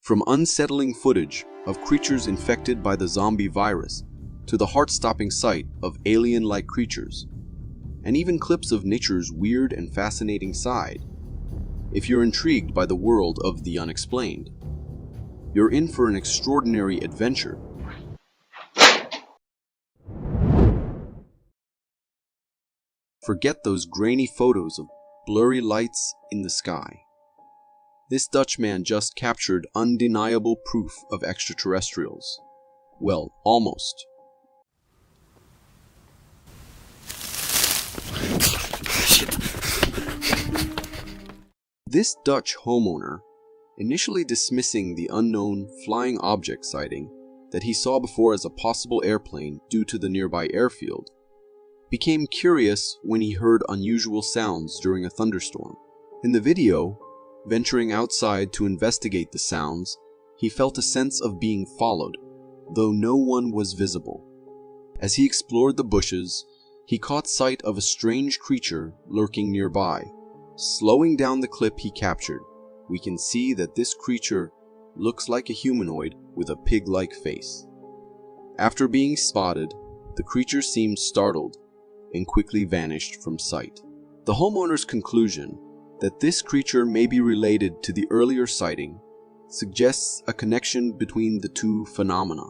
From unsettling footage of creatures infected by the zombie virus to the heart-stopping sight of alien-like creatures, and even clips of nature's weird and fascinating side. If you're intrigued by the world of the unexplained, you're in for an extraordinary adventure. Forget those grainy photos of blurry lights in the sky. This Dutchman just captured undeniable proof of extraterrestrials. Well, almost. This Dutch homeowner, initially dismissing the unknown flying object sighting that he saw before as a possible airplane due to the nearby airfield, became curious when he heard unusual sounds during a thunderstorm. In the video, venturing outside to investigate the sounds, he felt a sense of being followed, though no one was visible. As he explored the bushes, he caught sight of a strange creature lurking nearby. Slowing down the clip he captured, we can see that this creature looks like a humanoid with a pig-like face. After being spotted, the creature seemed startled and quickly vanished from sight. The homeowner's conclusion that this creature may be related to the earlier sighting suggests a connection between the two phenomena.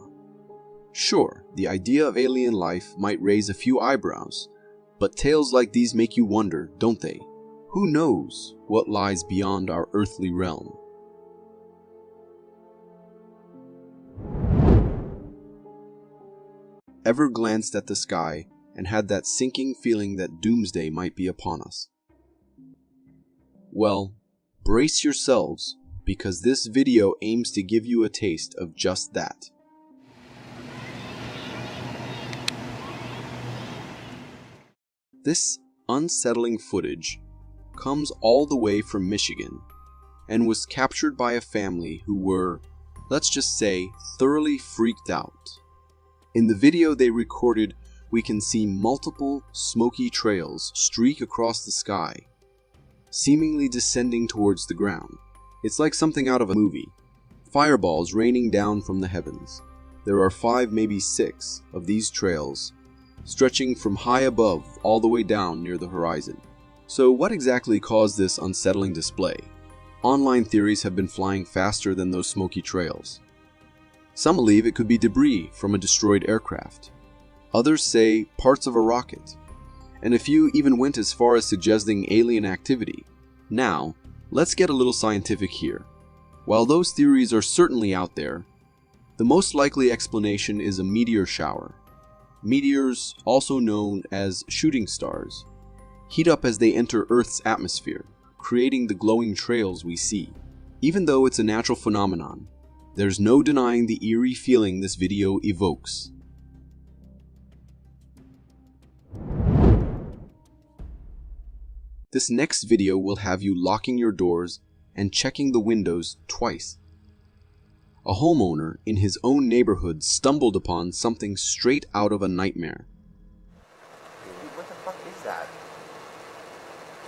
Sure, the idea of alien life might raise a few eyebrows, but tales like these make you wonder, don't they? Who knows what lies beyond our earthly realm? Ever glanced at the sky and had that sinking feeling that doomsday might be upon us? Well, brace yourselves, because this video aims to give you a taste of just that. This unsettling footage comes all the way from Michigan and was captured by a family who were, let's just say, thoroughly freaked out. In the video they recorded, we can see multiple smoky trails streak across the sky, seemingly descending towards the ground. It's like something out of a movie. Fireballs raining down from the heavens. There are 5, maybe 6 of these trails, stretching from high above all the way down near the horizon. So what exactly caused this unsettling display? Online theories have been flying faster than those smoky trails. Some believe it could be debris from a destroyed aircraft. Others say parts of a rocket. And a few even went as far as suggesting alien activity. Now, let's get a little scientific here. While those theories are certainly out there, the most likely explanation is a meteor shower. Meteors, also known as shooting stars, heat up as they enter Earth's atmosphere, creating the glowing trails we see. Even though it's a natural phenomenon, there's no denying the eerie feeling this video evokes. This next video will have you locking your doors and checking the windows twice. A homeowner in his own neighborhood stumbled upon something straight out of a nightmare. Dude, what the fuck is that?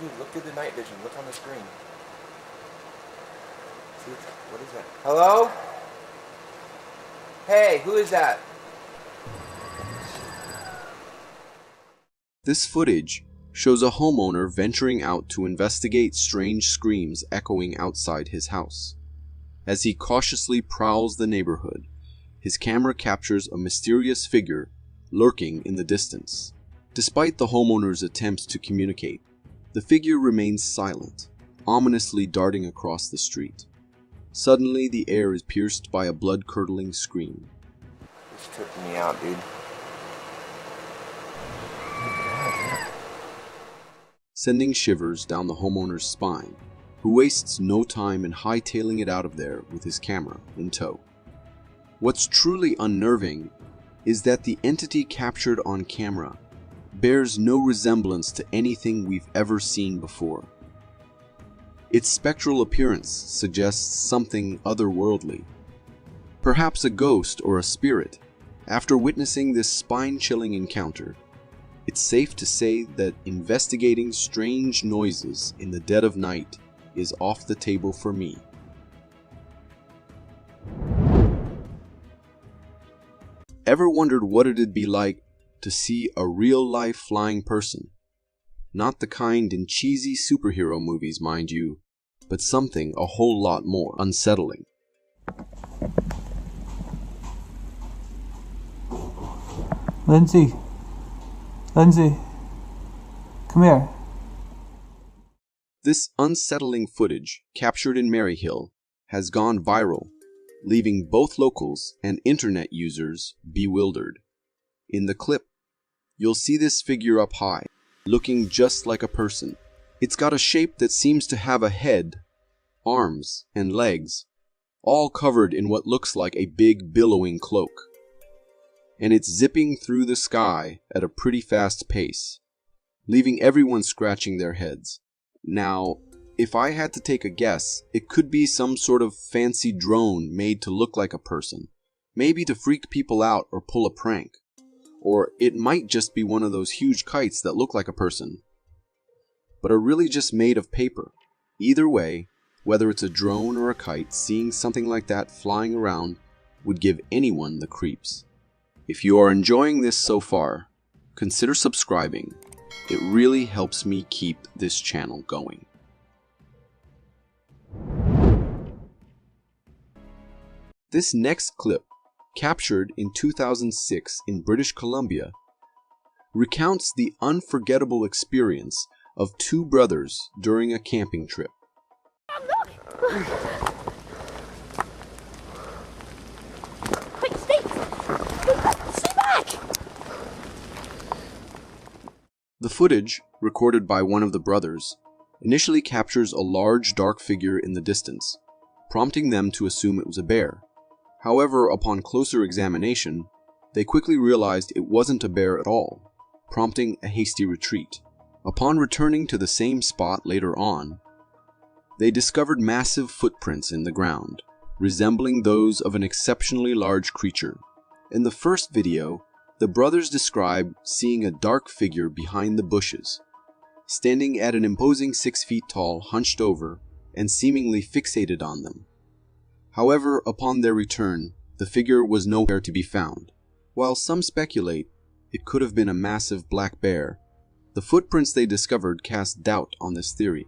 Dude, look through the night vision. Look on the screen. See what is that? Hello? Hey, who is that? This footage shows a homeowner venturing out to investigate strange screams echoing outside his house. As he cautiously prowls the neighborhood, his camera captures a mysterious figure lurking in the distance. Despite the homeowner's attempts to communicate, the figure remains silent, ominously darting across the street. Suddenly, the air is pierced by a blood-curdling scream. It's tripping me out, dude. Sending shivers down the homeowner's spine, who wastes no time in hightailing it out of there with his camera in tow. What's truly unnerving is that the entity captured on camera bears no resemblance to anything we've ever seen before. Its spectral appearance suggests something otherworldly, perhaps a ghost or a spirit. After witnessing this spine-chilling encounter, it's safe to say that investigating strange noises in the dead of night is off the table for me. Ever wondered what it'd be like to see a real-life flying person? Not the kind in cheesy superhero movies, mind you, but something a whole lot more unsettling. Lindsay, come here. This unsettling footage, captured in Maryhill, has gone viral, leaving both locals and internet users bewildered. In the clip, you'll see this figure up high, looking just like a person. It's got a shape that seems to have a head, arms, and legs, all covered in what looks like a big billowing cloak. And it's zipping through the sky at a pretty fast pace, leaving everyone scratching their heads. Now, if I had to take a guess, it could be some sort of fancy drone made to look like a person, maybe to freak people out or pull a prank. Or it might just be one of those huge kites that look like a person, but are really just made of paper. Either way, whether it's a drone or a kite, seeing something like that flying around would give anyone the creeps. If you are enjoying this so far, consider subscribing. It really helps me keep this channel going. This next clip, captured in 2006 in British Columbia, recounts the unforgettable experience of two brothers during a camping trip. Quick, Steve! Stay back! The footage, recorded by one of the brothers, initially captures a large dark figure in the distance, prompting them to assume it was a bear. However, upon closer examination, they quickly realized it wasn't a bear at all, prompting a hasty retreat. Upon returning to the same spot later on, they discovered massive footprints in the ground, resembling those of an exceptionally large creature. In the first video, the brothers described seeing a dark figure behind the bushes, standing at an imposing 6 feet tall, hunched over, and seemingly fixated on them. However, upon their return, the figure was nowhere to be found. While some speculate it could have been a massive black bear, the footprints they discovered cast doubt on this theory.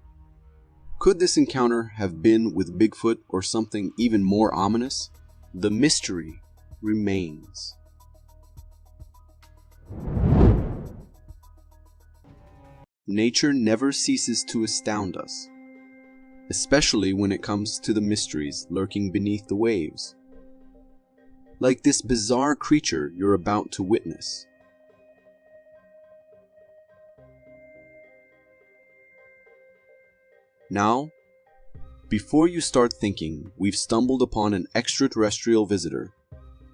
Could this encounter have been with Bigfoot or something even more ominous? The mystery remains. Nature never ceases to astound us, especially when it comes to the mysteries lurking beneath the waves. Like this bizarre creature you're about to witness. Now, before you start thinking we've stumbled upon an extraterrestrial visitor,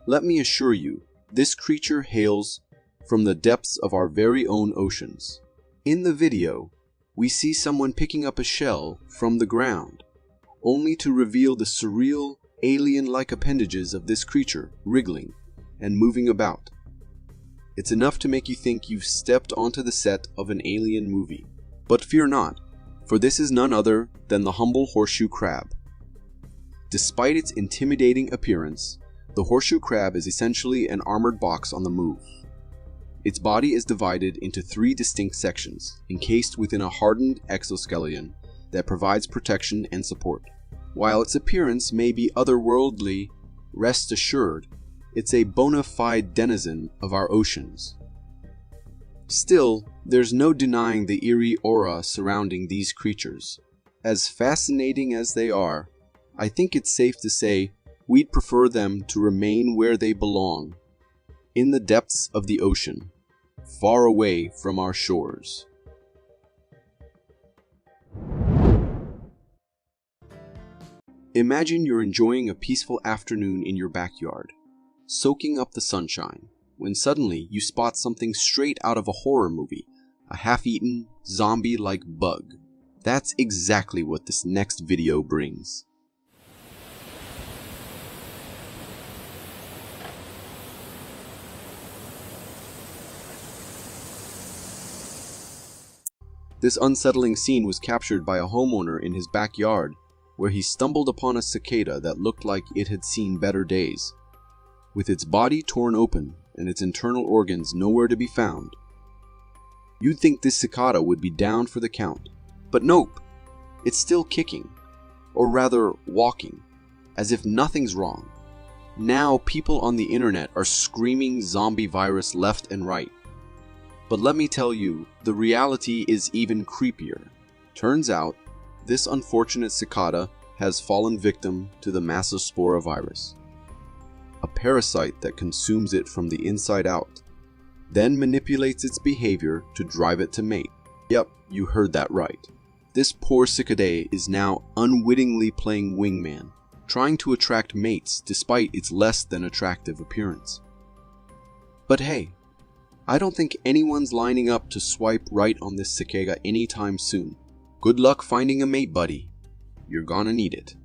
let me assure you, this creature hails from the depths of our very own oceans. In the video, we see someone picking up a shell from the ground, only to reveal the surreal, alien-like appendages of this creature wriggling and moving about. It's enough to make you think you've stepped onto the set of an alien movie. But fear not, for this is none other than the humble horseshoe crab. Despite its intimidating appearance, the horseshoe crab is essentially an armored box on the move. Its body is divided into 3 distinct sections, encased within a hardened exoskeleton that provides protection and support. While its appearance may be otherworldly, rest assured, it's a bona fide denizen of our oceans. Still, there's no denying the eerie aura surrounding these creatures. As fascinating as they are, I think it's safe to say we'd prefer them to remain where they belong, in the depths of the ocean, far away from our shores. Imagine you're enjoying a peaceful afternoon in your backyard, soaking up the sunshine, when suddenly you spot something straight out of a horror movie, a half-eaten, zombie-like bug. That's exactly what this next video brings. This unsettling scene was captured by a homeowner in his backyard, where he stumbled upon a cicada that looked like it had seen better days. With its body torn open and its internal organs nowhere to be found. You'd think this cicada would be down for the count, but nope, it's still kicking, or rather walking, as if nothing's wrong. Now people on the internet are screaming zombie virus left and right. But let me tell you, the reality is even creepier. Turns out, this unfortunate cicada has fallen victim to the Massospora virus, a parasite that consumes it from the inside out, then manipulates its behavior to drive it to mate. Yep, you heard that right. This poor cicadae is now unwittingly playing wingman, trying to attract mates despite its less than attractive appearance. But hey, I don't think anyone's lining up to swipe right on this cicada anytime soon. Good luck finding a mate, buddy. You're gonna need it.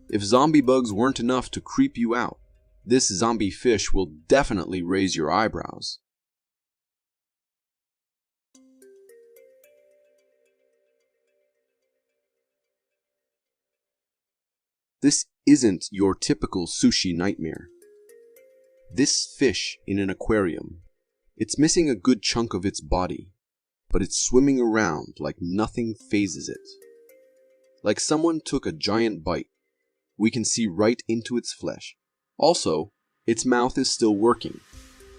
If zombie bugs weren't enough to creep you out, this zombie fish will definitely raise your eyebrows. This isn't your typical sushi nightmare. This fish in an aquarium, it's missing a good chunk of its body, but it's swimming around like nothing phases it. Like someone took a giant bite. We can see right into its flesh. Also, its mouth is still working,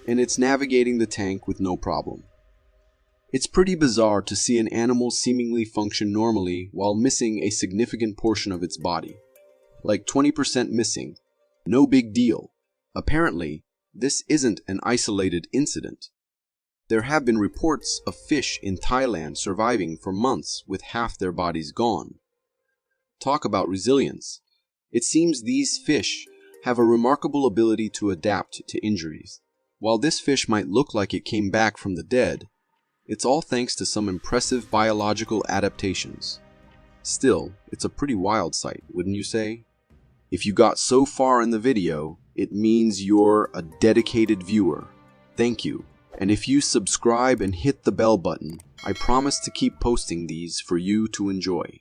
and it's navigating the tank with no problem. It's pretty bizarre to see an animal seemingly function normally while missing a significant portion of its body. Like 20% missing. No big deal. Apparently, this isn't an isolated incident. There have been reports of fish in Thailand surviving for months with half their bodies gone. Talk about resilience. It seems these fish have a remarkable ability to adapt to injuries. While this fish might look like it came back from the dead, it's all thanks to some impressive biological adaptations. Still, it's a pretty wild sight, wouldn't you say? If you got so far in the video, it means you're a dedicated viewer. Thank you. And if you subscribe and hit the bell button, I promise to keep posting these for you to enjoy.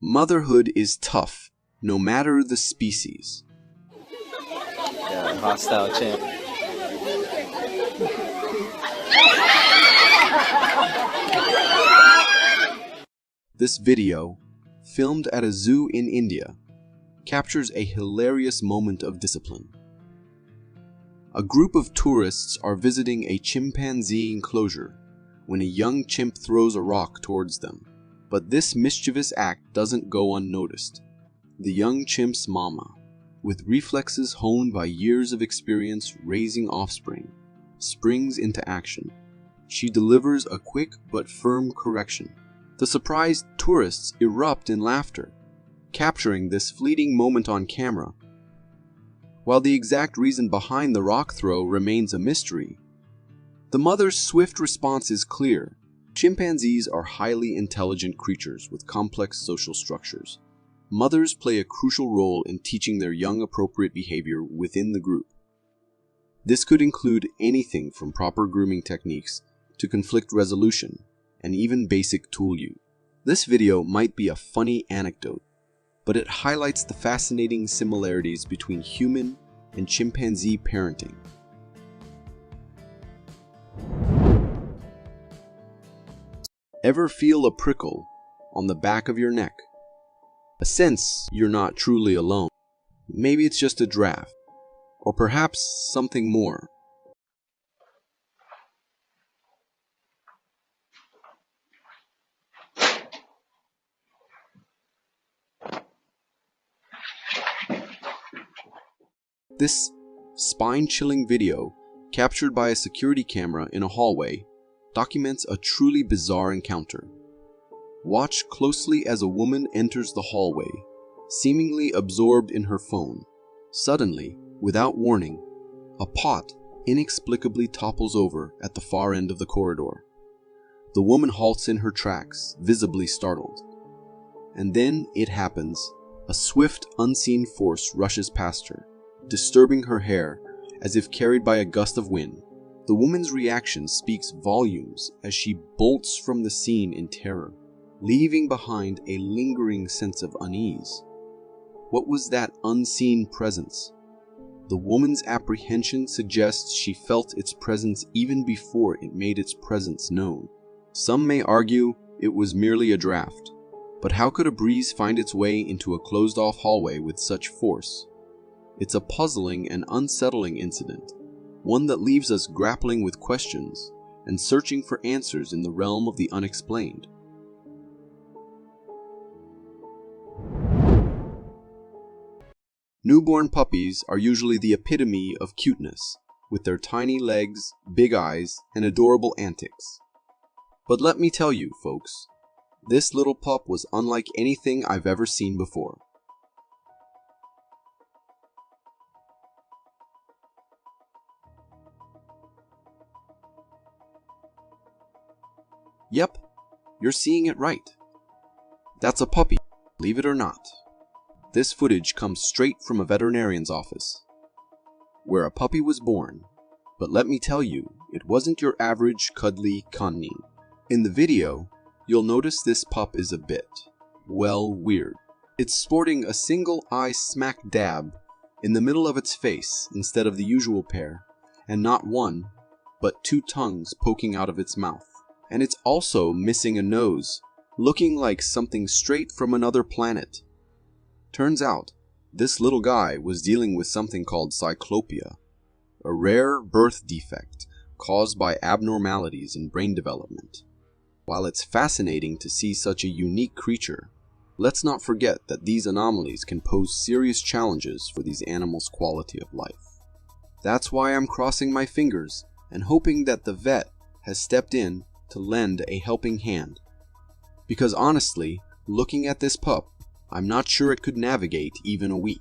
Motherhood is tough, no matter the species. Yeah, hostile champ. This video, filmed at a zoo in India, captures a hilarious moment of discipline. A group of tourists are visiting a chimpanzee enclosure when a young chimp throws a rock towards them. But this mischievous act doesn't go unnoticed. The young chimp's mama, with reflexes honed by years of experience raising offspring, springs into action. She delivers a quick but firm correction. The surprised tourists erupt in laughter, capturing this fleeting moment on camera. While the exact reason behind the rock throw remains a mystery, the mother's swift response is clear. Chimpanzees are highly intelligent creatures with complex social structures. Mothers play a crucial role in teaching their young appropriate behavior within the group. This could include anything from proper grooming techniques to conflict resolution and even basic tool use. This video might be a funny anecdote, but it highlights the fascinating similarities between human and chimpanzee parenting. Ever feel a prickle on the back of your neck? A sense you're not truly alone. Maybe it's just a draft, or perhaps something more. This spine-chilling video, captured by a security camera in a hallway, documents a truly bizarre encounter. Watch closely as a woman enters the hallway, seemingly absorbed in her phone. Suddenly, without warning, a pot inexplicably topples over at the far end of the corridor. The woman halts in her tracks, visibly startled. And then it happens. A swift, unseen force rushes past her, disturbing her hair as if carried by a gust of wind. The woman's reaction speaks volumes as she bolts from the scene in terror. leaving behind a lingering sense of unease. What was that unseen presence? The woman's apprehension suggests she felt its presence even before it made its presence known. Some may argue it was merely a draft, but how could a breeze find its way into a closed-off hallway with such force? It's a puzzling and unsettling incident, one that leaves us grappling with questions and searching for answers in the realm of the unexplained. Newborn puppies are usually the epitome of cuteness, with their tiny legs, big eyes, and adorable antics. But let me tell you, folks, this little pup was unlike anything I've ever seen before. Yep, you're seeing it right. That's a puppy, believe it or not. This footage comes straight from a veterinarian's office, where a puppy was born, but let me tell you, it wasn't your average cuddly Quinns. In the video, you'll notice this pup is a bit, well, weird. It's sporting a single eye smack dab in the middle of its face instead of the usual pair, and not one, but two tongues poking out of its mouth. And it's also missing a nose, looking like something straight from another planet. Turns out, this little guy was dealing with something called cyclopia, a rare birth defect caused by abnormalities in brain development. While it's fascinating to see such a unique creature, let's not forget that these anomalies can pose serious challenges for these animals' quality of life. That's why I'm crossing my fingers and hoping that the vet has stepped in to lend a helping hand. Because honestly, looking at this pup, I'm not sure it could navigate even a week.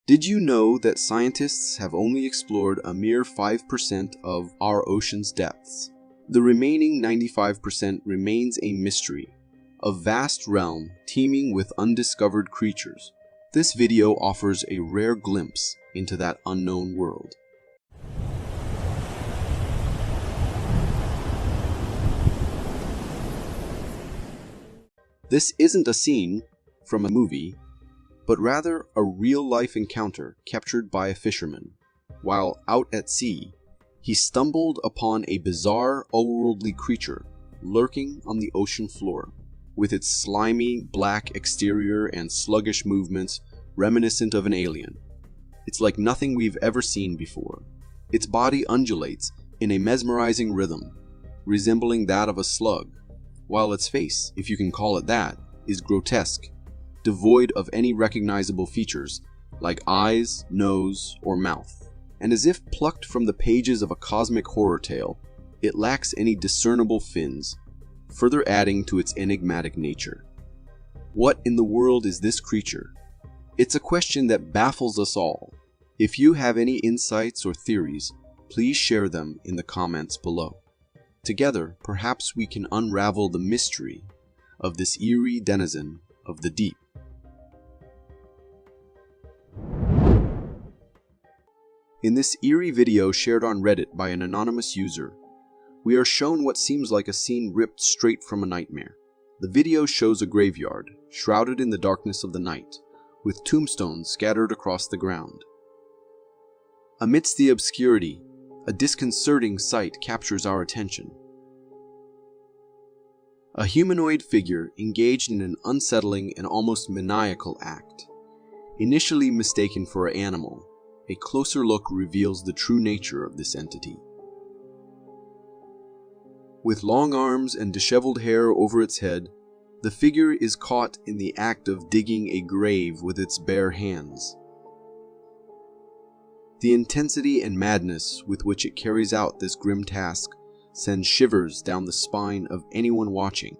Did you know that scientists have only explored a mere 5% of our ocean's depths? The remaining 95% remains a mystery, a vast realm teeming with undiscovered creatures. This video offers a rare glimpse into that unknown world. This isn't a scene from a movie, but rather a real-life encounter captured by a fisherman. While out at sea, he stumbled upon a bizarre, otherworldly creature lurking on the ocean floor, with its slimy, black exterior and sluggish movements reminiscent of an alien. It's like nothing we've ever seen before. Its body undulates in a mesmerizing rhythm, resembling that of a slug, while its face, if you can call it that, is grotesque, devoid of any recognizable features like eyes, nose, or mouth. And as if plucked from the pages of a cosmic horror tale, it lacks any discernible fins, further adding to its enigmatic nature. What in the world is this creature? It's a question that baffles us all. If you have any insights or theories, please share them in the comments below. Together, perhaps we can unravel the mystery of this eerie denizen of the deep. In this eerie video shared on Reddit by an anonymous user, we are shown what seems like a scene ripped straight from a nightmare. The video shows a graveyard, shrouded in the darkness of the night, with tombstones scattered across the ground. Amidst the obscurity, a disconcerting sight captures our attention. A humanoid figure engaged in an unsettling and almost maniacal act. Initially mistaken for an animal, a closer look reveals the true nature of this entity. With long arms and disheveled hair over its head, the figure is caught in the act of digging a grave with its bare hands. The intensity and madness with which it carries out this grim task sends shivers down the spine of anyone watching.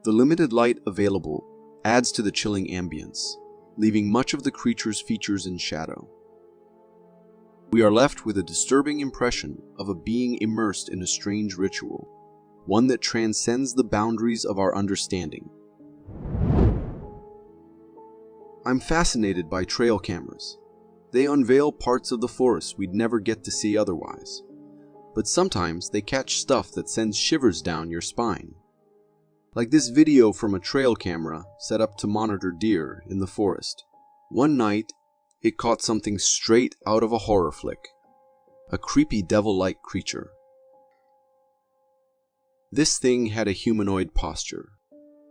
The limited light available adds to the chilling ambience, leaving much of the creature's features in shadow. We are left with a disturbing impression of a being immersed in a strange ritual, one that transcends the boundaries of our understanding. I'm fascinated by trail cameras. They unveil parts of the forest we'd never get to see otherwise. But sometimes they catch stuff that sends shivers down your spine. Like this video from a trail camera set up to monitor deer in the forest. One night, it caught something straight out of a horror flick. A creepy devil-like creature. This thing had a humanoid posture,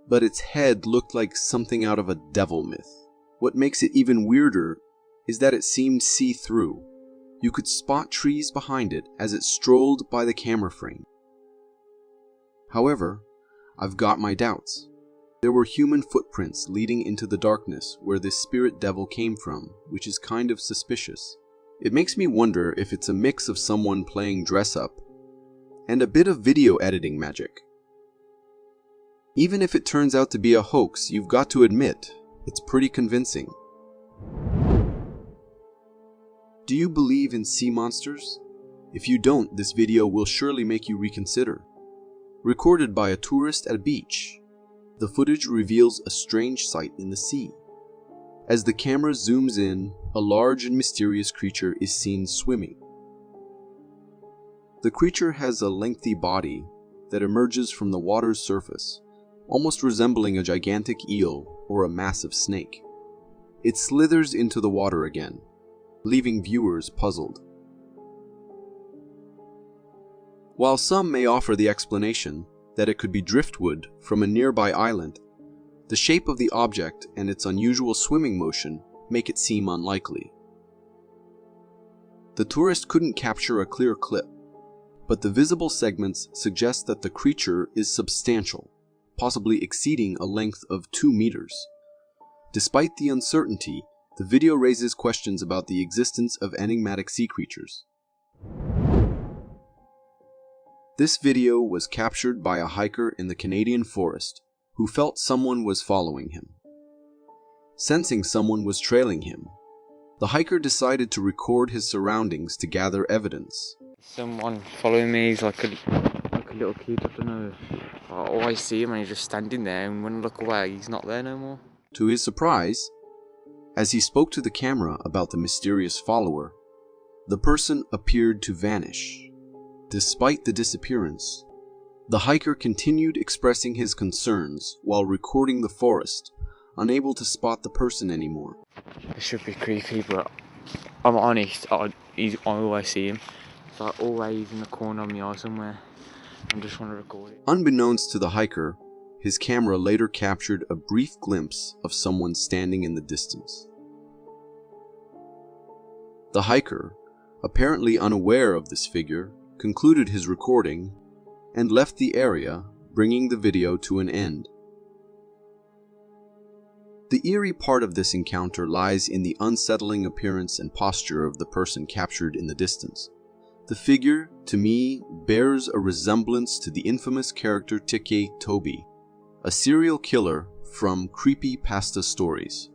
but its head looked like something out of a devil myth. What makes it even weirder is that it seemed see-through. You could spot trees behind it as it strolled by the camera frame. However, I've got my doubts. There were human footprints leading into the darkness where this spirit devil came from, which is kind of suspicious. It makes me wonder if it's a mix of someone playing dress-up and a bit of video editing magic. Even if it turns out to be a hoax, you've got to admit, it's pretty convincing. Do you believe in sea monsters? If you don't, this video will surely make you reconsider. Recorded by a tourist at a beach, the footage reveals a strange sight in the sea. As the camera zooms in, a large and mysterious creature is seen swimming. The creature has a lengthy body that emerges from the water's surface, almost resembling a gigantic eel or a massive snake. It slithers into the water again, leaving viewers puzzled. While some may offer the explanation that it could be driftwood from a nearby island, the shape of the object and its unusual swimming motion make it seem unlikely. The tourist couldn't capture a clear clip, but the visible segments suggest that the creature is substantial, possibly exceeding a length of 2 meters. Despite the uncertainty, the video raises questions about the existence of enigmatic sea creatures. This video was captured by a hiker in the Canadian forest who felt someone was following him. Sensing someone was trailing him, the hiker decided to record his surroundings to gather evidence. Someone following me, he's like a little kid, I don't know. I always see him and he's just standing there, and when I look away, he's not there no more. To his surprise, as he spoke to the camera about the mysterious follower, the person appeared to vanish. Despite the disappearance, the hiker continued expressing his concerns while recording the forest, unable to spot the person anymore. It should be creepy, but I'm honest, I always see him. It's like always in the corner of my eye somewhere. I just want to record it. Unbeknownst to the hiker, his camera later captured a brief glimpse of someone standing in the distance. The hiker, apparently unaware of this figure, concluded his recording and left the area, bringing the video to an end. The eerie part of this encounter lies in the unsettling appearance and posture of the person captured in the distance. The figure, to me, bears a resemblance to the infamous character Decay, a serial killer from creepy pasta stories.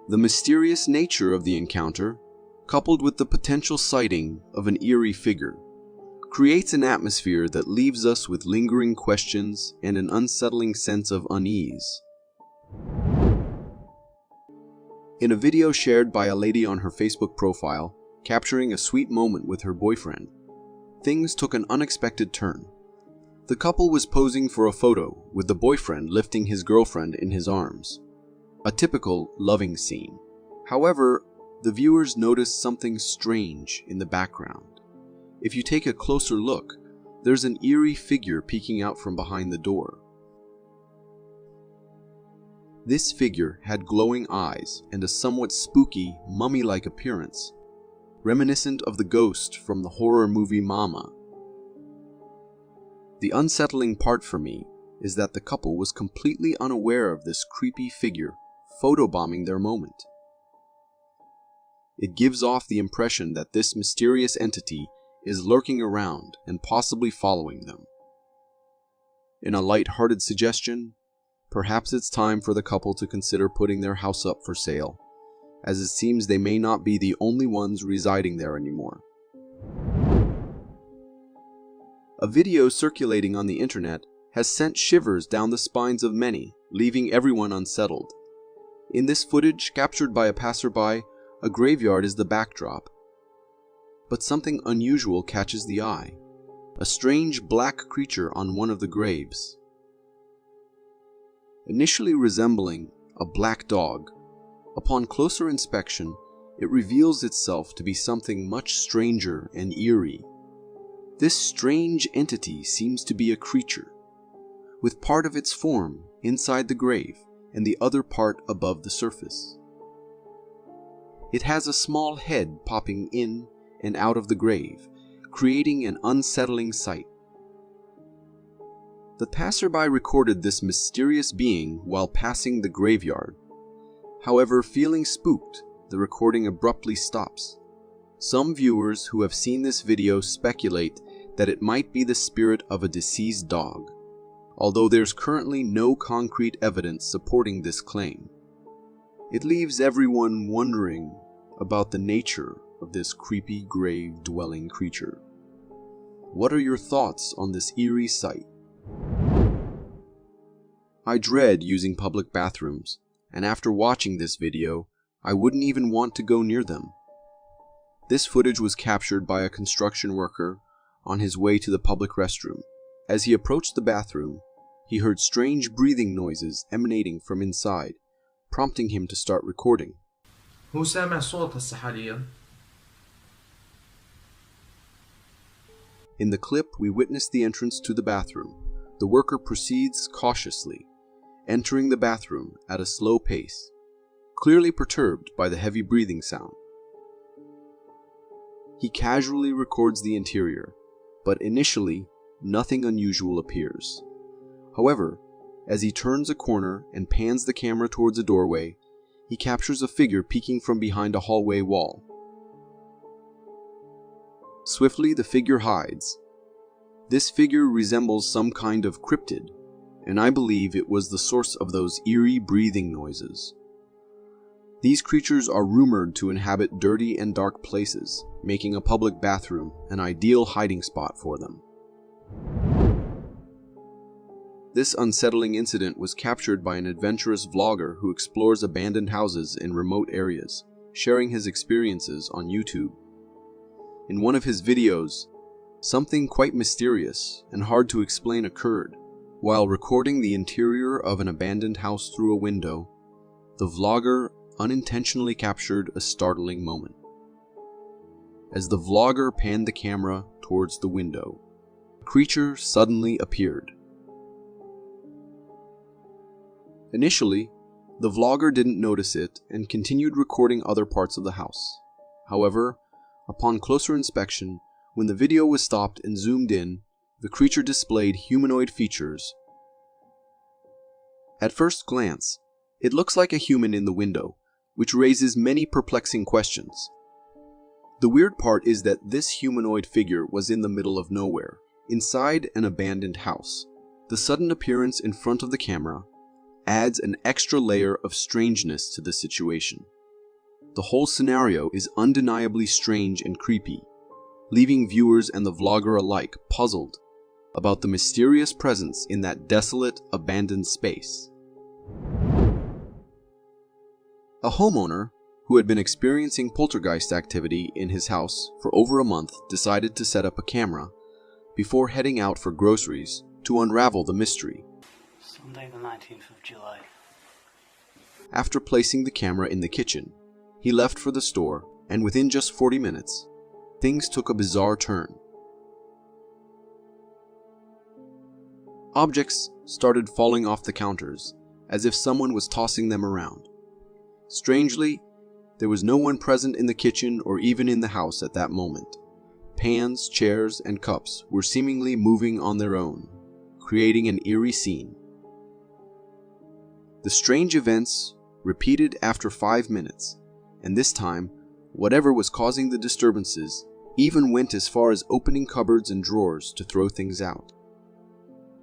The mysterious nature of the encounter, coupled with the potential sighting of an eerie figure, creates an atmosphere that leaves us with lingering questions and an unsettling sense of unease. In a video shared by a lady on her Facebook profile, capturing a sweet moment with her boyfriend, things took an unexpected turn. The couple was posing for a photo with the boyfriend lifting his girlfriend in his arms. A typical loving scene. However, the viewers noticed something strange in the background. If you take a closer look, there's an eerie figure peeking out from behind the door. This figure had glowing eyes and a somewhat spooky, mummy-like appearance, reminiscent of the ghost from the horror movie Mama. The unsettling part for me is that the couple was completely unaware of this creepy figure photobombing their moment. It gives off the impression that this mysterious entity is lurking around and possibly following them. In a light-hearted suggestion, perhaps it's time for the couple to consider putting their house up for sale, as it seems they may not be the only ones residing there anymore. A video circulating on the internet has sent shivers down the spines of many, leaving everyone unsettled. In this footage, captured by a passerby, a graveyard is the backdrop. But something unusual catches the eye. A strange black creature on one of the graves. Initially resembling a black dog, upon closer inspection, it reveals itself to be something much stranger and eerie. This strange entity seems to be a creature, with part of its form inside the grave and the other part above the surface. It has a small head popping in and out of the grave, creating an unsettling sight. The passerby recorded this mysterious being while passing the graveyard. However, feeling spooked, the recording abruptly stops. Some viewers who have seen this video speculate that it might be the spirit of a deceased dog, although there's currently no concrete evidence supporting this claim. It leaves everyone wondering about the nature of this creepy grave-dwelling creature. What are your thoughts on this eerie sight? I dread using public bathrooms, and after watching this video, I wouldn't even want to go near them. This footage was captured by a construction worker on his way to the public restroom. As he approached the bathroom, he heard strange breathing noises emanating from inside, prompting him to start recording. هو سامع صوت هسه حاليا. In the clip, we witness the entrance to the bathroom. The worker proceeds cautiously, entering the bathroom at a slow pace, clearly perturbed by the heavy breathing sound. He casually records the interior, but initially, nothing unusual appears. However, as he turns a corner and pans the camera towards a doorway, he captures a figure peeking from behind a hallway wall. Swiftly, the figure hides. This figure resembles some kind of cryptid, and I believe it was the source of those eerie breathing noises. These creatures are rumored to inhabit dirty and dark places, making a public bathroom an ideal hiding spot for them. This unsettling incident was captured by an adventurous vlogger who explores abandoned houses in remote areas, sharing his experiences on YouTube. In one of his videos, something quite mysterious and hard to explain occurred. While recording the interior of an abandoned house through a window, the vlogger unintentionally captured a startling moment. As the vlogger panned the camera towards the window, a creature suddenly appeared. Initially, the vlogger didn't notice it and continued recording other parts of the house. However, upon closer inspection, when the video was stopped and zoomed in, the creature displayed humanoid features. At first glance, it looks like a human in the window, which raises many perplexing questions. The weird part is that this humanoid figure was in the middle of nowhere, inside an abandoned house. The sudden appearance in front of the camera adds an extra layer of strangeness to the situation. The whole scenario is undeniably strange and creepy, leaving viewers and the vlogger alike puzzled about the mysterious presence in that desolate, abandoned space. A homeowner who had been experiencing poltergeist activity in his house for over a month decided to set up a camera before heading out for groceries to unravel the mystery. Sunday the 19th of July. After placing the camera in the kitchen, he left for the store, and within just 40 minutes, things took a bizarre turn. Objects started falling off the counters, as if someone was tossing them around. Strangely, there was no one present in the kitchen or even in the house at that moment. Pans, chairs, and cups were seemingly moving on their own, creating an eerie scene. The strange events repeated after 5 minutes, and this time, whatever was causing the disturbances even went as far as opening cupboards and drawers to throw things out.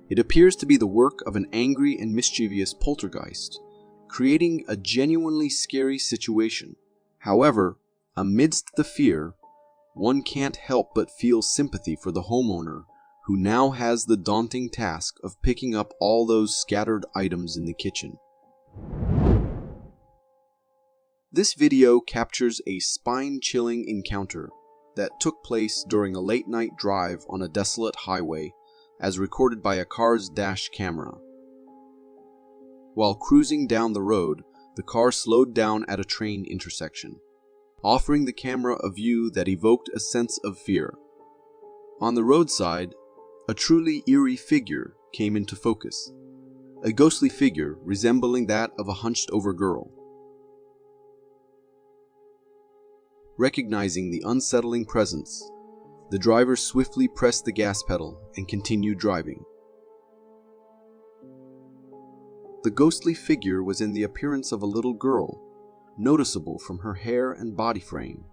It appears to be the work of an angry and mischievous poltergeist, creating a genuinely scary situation. However, amidst the fear, one can't help but feel sympathy for the homeowner who now has the daunting task of picking up all those scattered items in the kitchen. This video captures a spine-chilling encounter that took place during a late-night drive on a desolate highway, as recorded by a car's dash camera. While cruising down the road, the car slowed down at a train intersection, offering the camera a view that evoked a sense of fear. On the roadside, a truly eerie figure came into focus, a ghostly figure resembling that of a hunched-over girl. Recognizing the unsettling presence, the driver swiftly pressed the gas pedal and continued driving. The ghostly figure was in the appearance of a little girl, noticeable from her hair and body frame.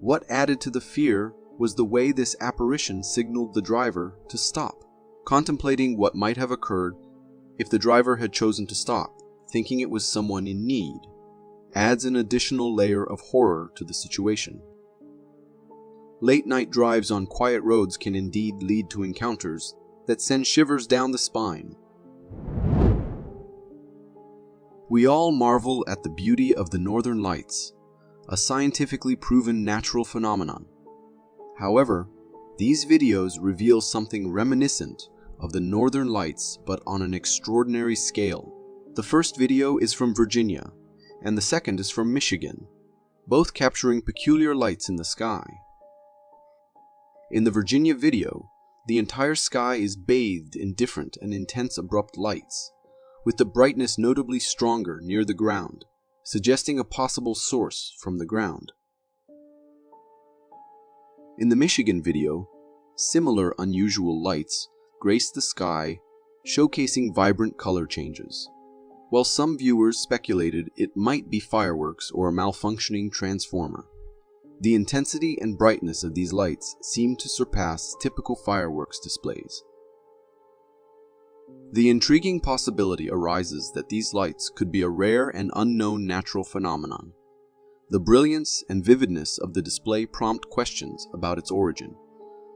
What added to the fear was the way this apparition signaled the driver to stop, contemplating what might have occurred if the driver had chosen to stop, thinking it was someone in need, adds an additional layer of horror to the situation. Late-night drives on quiet roads can indeed lead to encounters that send shivers down the spine. We all marvel at the beauty of the Northern Lights, a scientifically proven natural phenomenon. However, these videos reveal something reminiscent of the Northern Lights but on an extraordinary scale. The first video is from Virginia, and the second is from Michigan, both capturing peculiar lights in the sky. In the Virginia video, the entire sky is bathed in different and intense abrupt lights, with the brightness notably stronger near the ground, suggesting a possible source from the ground. In the Michigan video, similar unusual lights grace the sky, showcasing vibrant color changes. While some viewers speculated it might be fireworks or a malfunctioning transformer, the intensity and brightness of these lights seem to surpass typical fireworks displays. The intriguing possibility arises that these lights could be a rare and unknown natural phenomenon. The brilliance and vividness of the display prompt questions about its origin,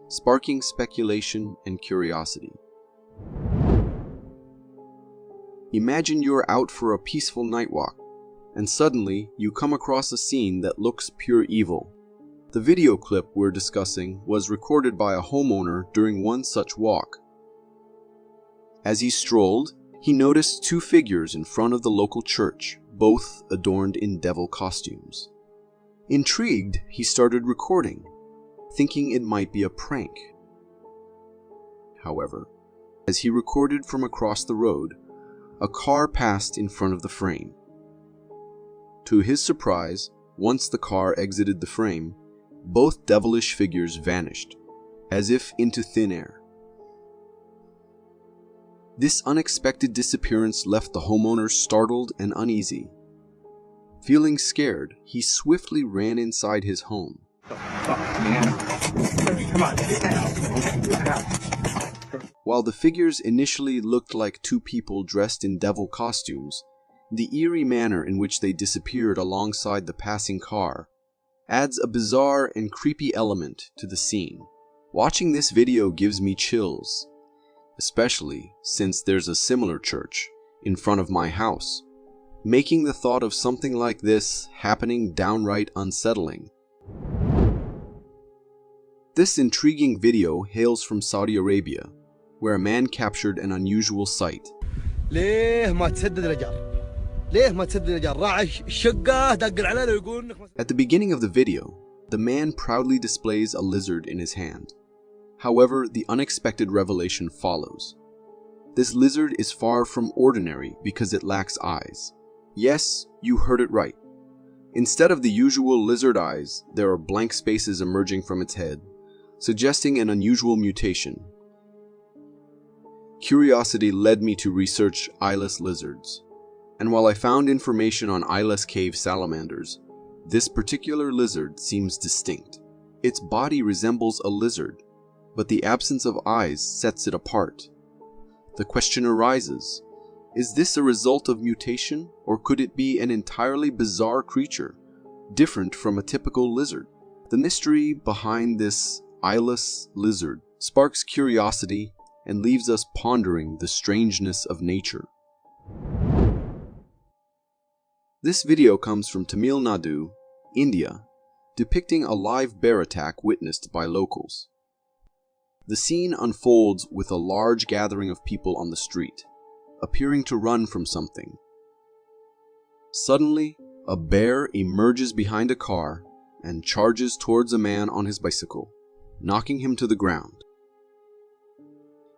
sparking speculation and curiosity. Imagine you're out for a peaceful night walk, and suddenly you come across a scene that looks pure evil. The video clip we're discussing was recorded by a homeowner during one such walk. As he strolled, he noticed two figures in front of the local church, both adorned in devil costumes. Intrigued, he started recording, thinking it might be a prank. However, as he recorded from across the road, a car passed in front of the frame. To his surprise, once the car exited the frame, both devilish figures vanished, as if into thin air. This unexpected disappearance left the homeowner startled and uneasy. Feeling scared, he swiftly ran inside his home. While the figures initially looked like two people dressed in devil costumes, the eerie manner in which they disappeared alongside the passing car adds a bizarre and creepy element to the scene. Watching this video gives me chills, especially since there's a similar church in front of my house, making the thought of something like this happening downright unsettling. This intriguing video hails from Saudi Arabia, where a man captured an unusual sight. At the beginning of the video, the man proudly displays a lizard in his hand. However, the unexpected revelation follows. This lizard is far from ordinary because it lacks eyes. Yes, you heard it right. Instead of the usual lizard eyes, there are blank spaces emerging from its head, suggesting an unusual mutation. Curiosity led me to research eyeless lizards, and while I found information on eyeless cave salamanders, this particular lizard seems distinct. Its body resembles a lizard, but the absence of eyes sets it apart. The question arises, is this a result of mutation, or could it be an entirely bizarre creature, different from a typical lizard? The mystery behind this eyeless lizard sparks curiosity and leaves us pondering the strangeness of nature. This video comes from Tamil Nadu, India, depicting a live bear attack witnessed by locals. The scene unfolds with a large gathering of people on the street, appearing to run from something. Suddenly, a bear emerges behind a car and charges towards a man on his bicycle, knocking him to the ground.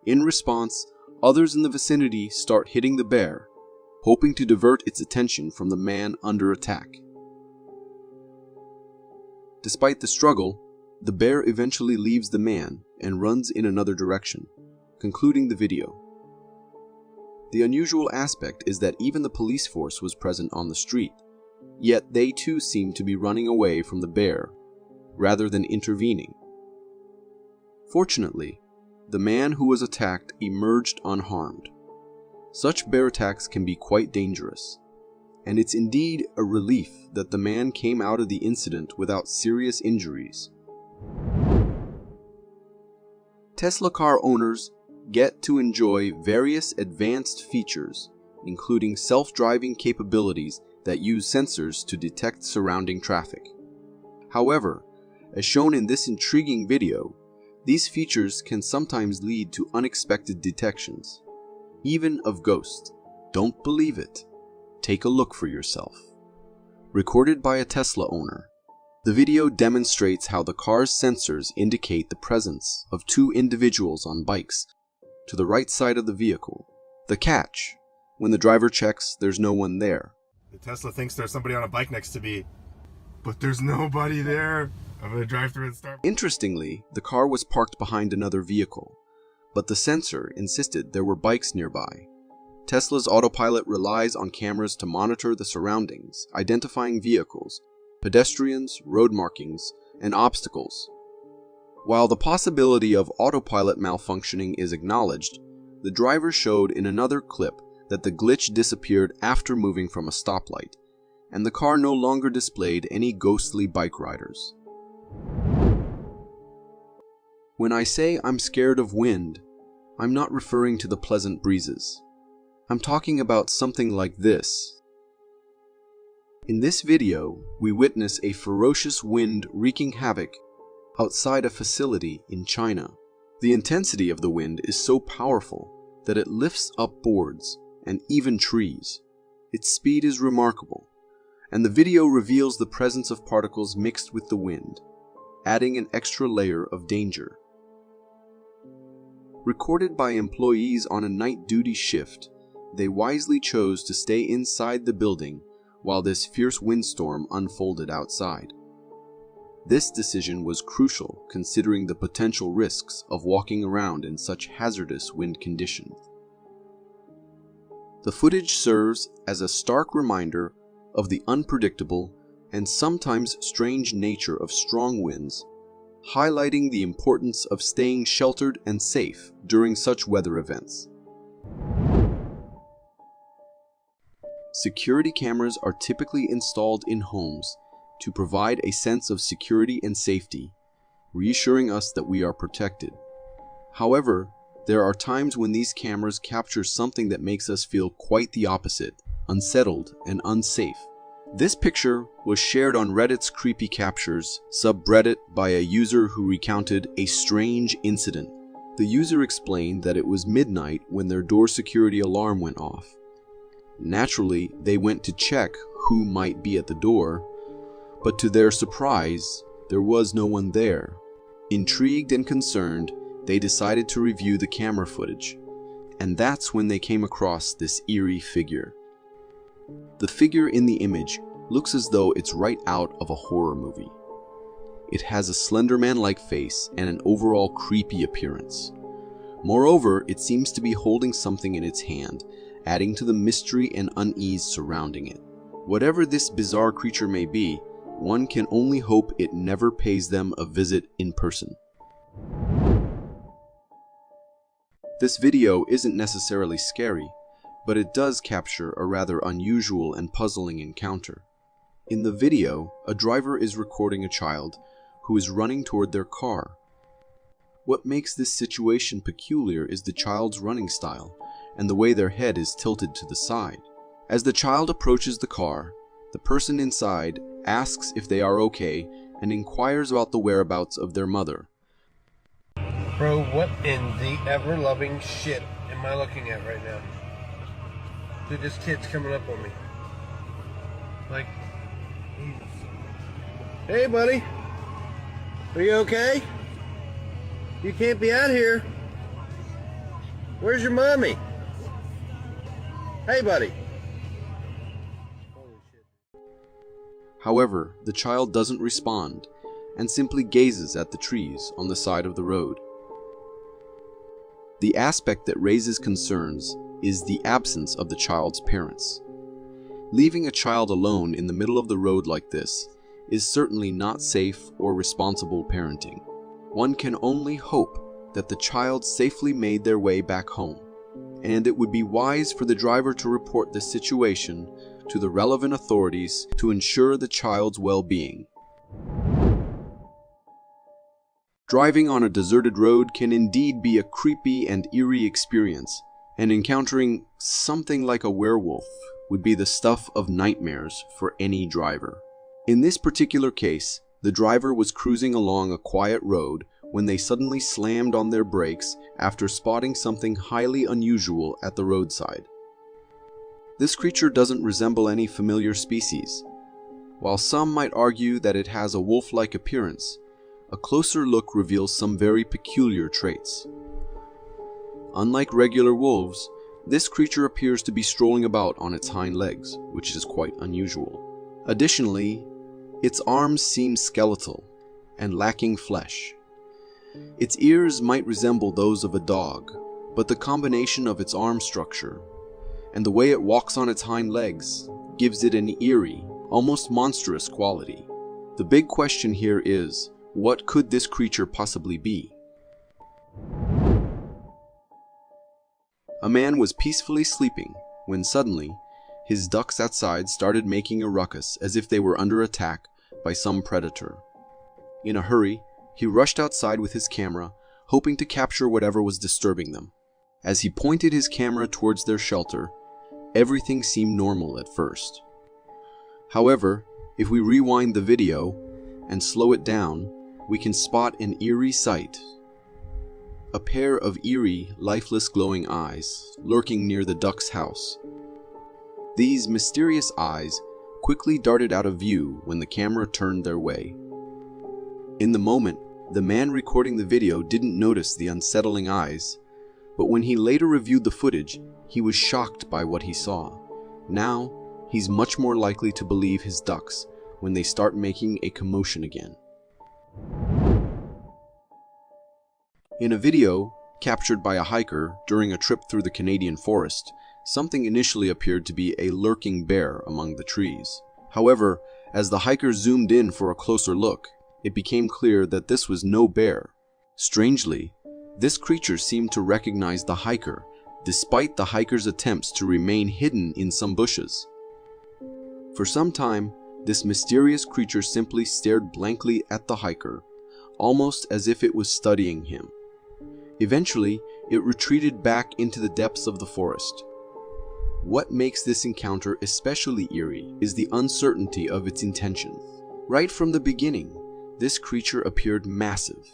In response, others in the vicinity start hitting the bear, hoping to divert its attention from the man under attack. Despite the struggle, the bear eventually leaves the man and runs in another direction, concluding the video. The unusual aspect is that even the police force was present on the street, yet they too seemed to be running away from the bear, rather than intervening. Fortunately, the man who was attacked emerged unharmed. Such bear attacks can be quite dangerous, and it's indeed a relief that the man came out of the incident without serious injuries. Tesla car owners get to enjoy various advanced features, including self-driving capabilities that use sensors to detect surrounding traffic. However, as shown in this intriguing video, these features can sometimes lead to unexpected detections, even of ghosts. Don't believe it? Take a look for yourself. Recorded by a Tesla owner, the video demonstrates how the car's sensors indicate the presence of two individuals on bikes to the right side of the vehicle. The catch: when the driver checks, there's no one there. The Tesla thinks there's somebody on a bike next to me, but there's nobody there. I'm gonna drive through and start. Interestingly, the car was parked behind another vehicle, but the sensor insisted there were bikes nearby. Tesla's autopilot relies on cameras to monitor the surroundings, identifying vehicles, pedestrians, road markings, and obstacles. While the possibility of autopilot malfunctioning is acknowledged, the driver showed in another clip that the glitch disappeared after moving from a stoplight, and the car no longer displayed any ghostly bike riders. When I say I'm scared of wind, I'm not referring to the pleasant breezes. I'm talking about something like this. In this video, we witness a ferocious wind wreaking havoc outside a facility in China. The intensity of the wind is so powerful that it lifts up boards and even trees. Its speed is remarkable, and the video reveals the presence of particles mixed with the wind, adding an extra layer of danger. Recorded by employees on a night duty shift, they wisely chose to stay inside the building while this fierce windstorm unfolded outside. This decision was crucial considering the potential risks of walking around in such hazardous wind conditions. The footage serves as a stark reminder of the unpredictable and sometimes strange nature of strong winds, highlighting the importance of staying sheltered and safe during such weather events. Security cameras are typically installed in homes to provide a sense of security and safety, reassuring us that we are protected. However, there are times when these cameras capture something that makes us feel quite the opposite, unsettled and unsafe. This picture was shared on Reddit's Creepy Captures subreddit by a user who recounted a strange incident. The user explained that it was midnight when their door security alarm went off. Naturally, they went to check who might be at the door, but to their surprise, there was no one there. Intrigued and concerned, they decided to review the camera footage, and that's when they came across this eerie figure. The figure in the image looks as though it's right out of a horror movie. It has a Slender Man-like face and an overall creepy appearance. Moreover, it seems to be holding something in its hand, adding to the mystery and unease surrounding it. Whatever this bizarre creature may be, one can only hope it never pays them a visit in person. This video isn't necessarily scary, but it does capture a rather unusual and puzzling encounter. In the video, a driver is recording a child who is running toward their car. What makes this situation peculiar is the child's running style and the way their head is tilted to the side. As the child approaches the car, The person inside asks if they are okay and inquires about the whereabouts of their mother. Bro, what in the ever-loving shit am I looking at right now? Dude, this kid's coming up on me. Like, hey buddy, are you okay? You can't be out here. Where's your mommy? Hey buddy. However, the child doesn't respond and simply gazes at the trees on the side of the road. The aspect that raises concerns is the absence of the child's parents. Leaving a child alone in the middle of the road like this is certainly not safe or responsible parenting. One can only hope that the child safely made their way back home, and it would be wise for the driver to report the situation to the relevant authorities to ensure the child's well-being. Driving on a deserted road can indeed be a creepy and eerie experience, and encountering something like a werewolf would be the stuff of nightmares for any driver. In this particular case, the driver was cruising along a quiet road when they suddenly slammed on their brakes after spotting something highly unusual at the roadside. This creature doesn't resemble any familiar species. While some might argue that it has a wolf-like appearance, a closer look reveals some very peculiar traits. Unlike regular wolves, this creature appears to be strolling about on its hind legs, which is quite unusual. Additionally, its arms seem skeletal and lacking flesh. Its ears might resemble those of a dog, but the combination of its arm structure and the way it walks on its hind legs gives it an eerie, almost monstrous quality. The big question here is, what could this creature possibly be? A man was peacefully sleeping when suddenly his ducks outside started making a ruckus as if they were under attack by some predator. In a hurry, he rushed outside with his camera, hoping to capture whatever was disturbing them. As he pointed his camera towards their shelter, everything seemed normal at first. However, if we rewind the video and slow it down, we can spot an eerie sight. A pair of eerie, lifeless glowing eyes lurking near the duck's house. These mysterious eyes quickly darted out of view when the camera turned their way. In the moment, the man recording the video didn't notice the unsettling eyes, but when he later reviewed the footage, he was shocked by what he saw. Now, he's much more likely to believe his ducks when they start making a commotion again. In a video captured by a hiker during a trip through the Canadian forest, something initially appeared to be a lurking bear among the trees. However, as the hiker zoomed in for a closer look, it became clear that this was no bear. Strangely, this creature seemed to recognize the hiker, despite the hiker's attempts to remain hidden in some bushes. For some time, this mysterious creature simply stared blankly at the hiker, almost as if it was studying him. Eventually, it retreated back into the depths of the forest. What makes this encounter especially eerie is the uncertainty of its intention. Right from the beginning, this creature appeared massive,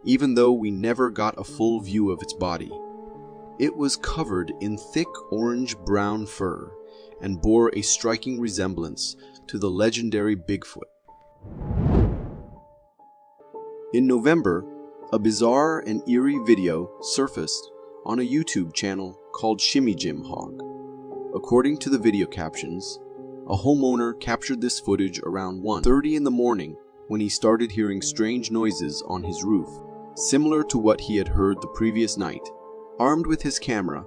even though we never got a full view of its body. It was covered in thick orange-brown fur and bore a striking resemblance to the legendary Bigfoot. In November, a bizarre and eerie video surfaced on a YouTube channel called Shimmy Jim Hog. According to the video captions, a homeowner captured this footage around 1:30 in the morning when he started hearing strange noises on his roof, similar to what he had heard the previous night. Armed with his camera,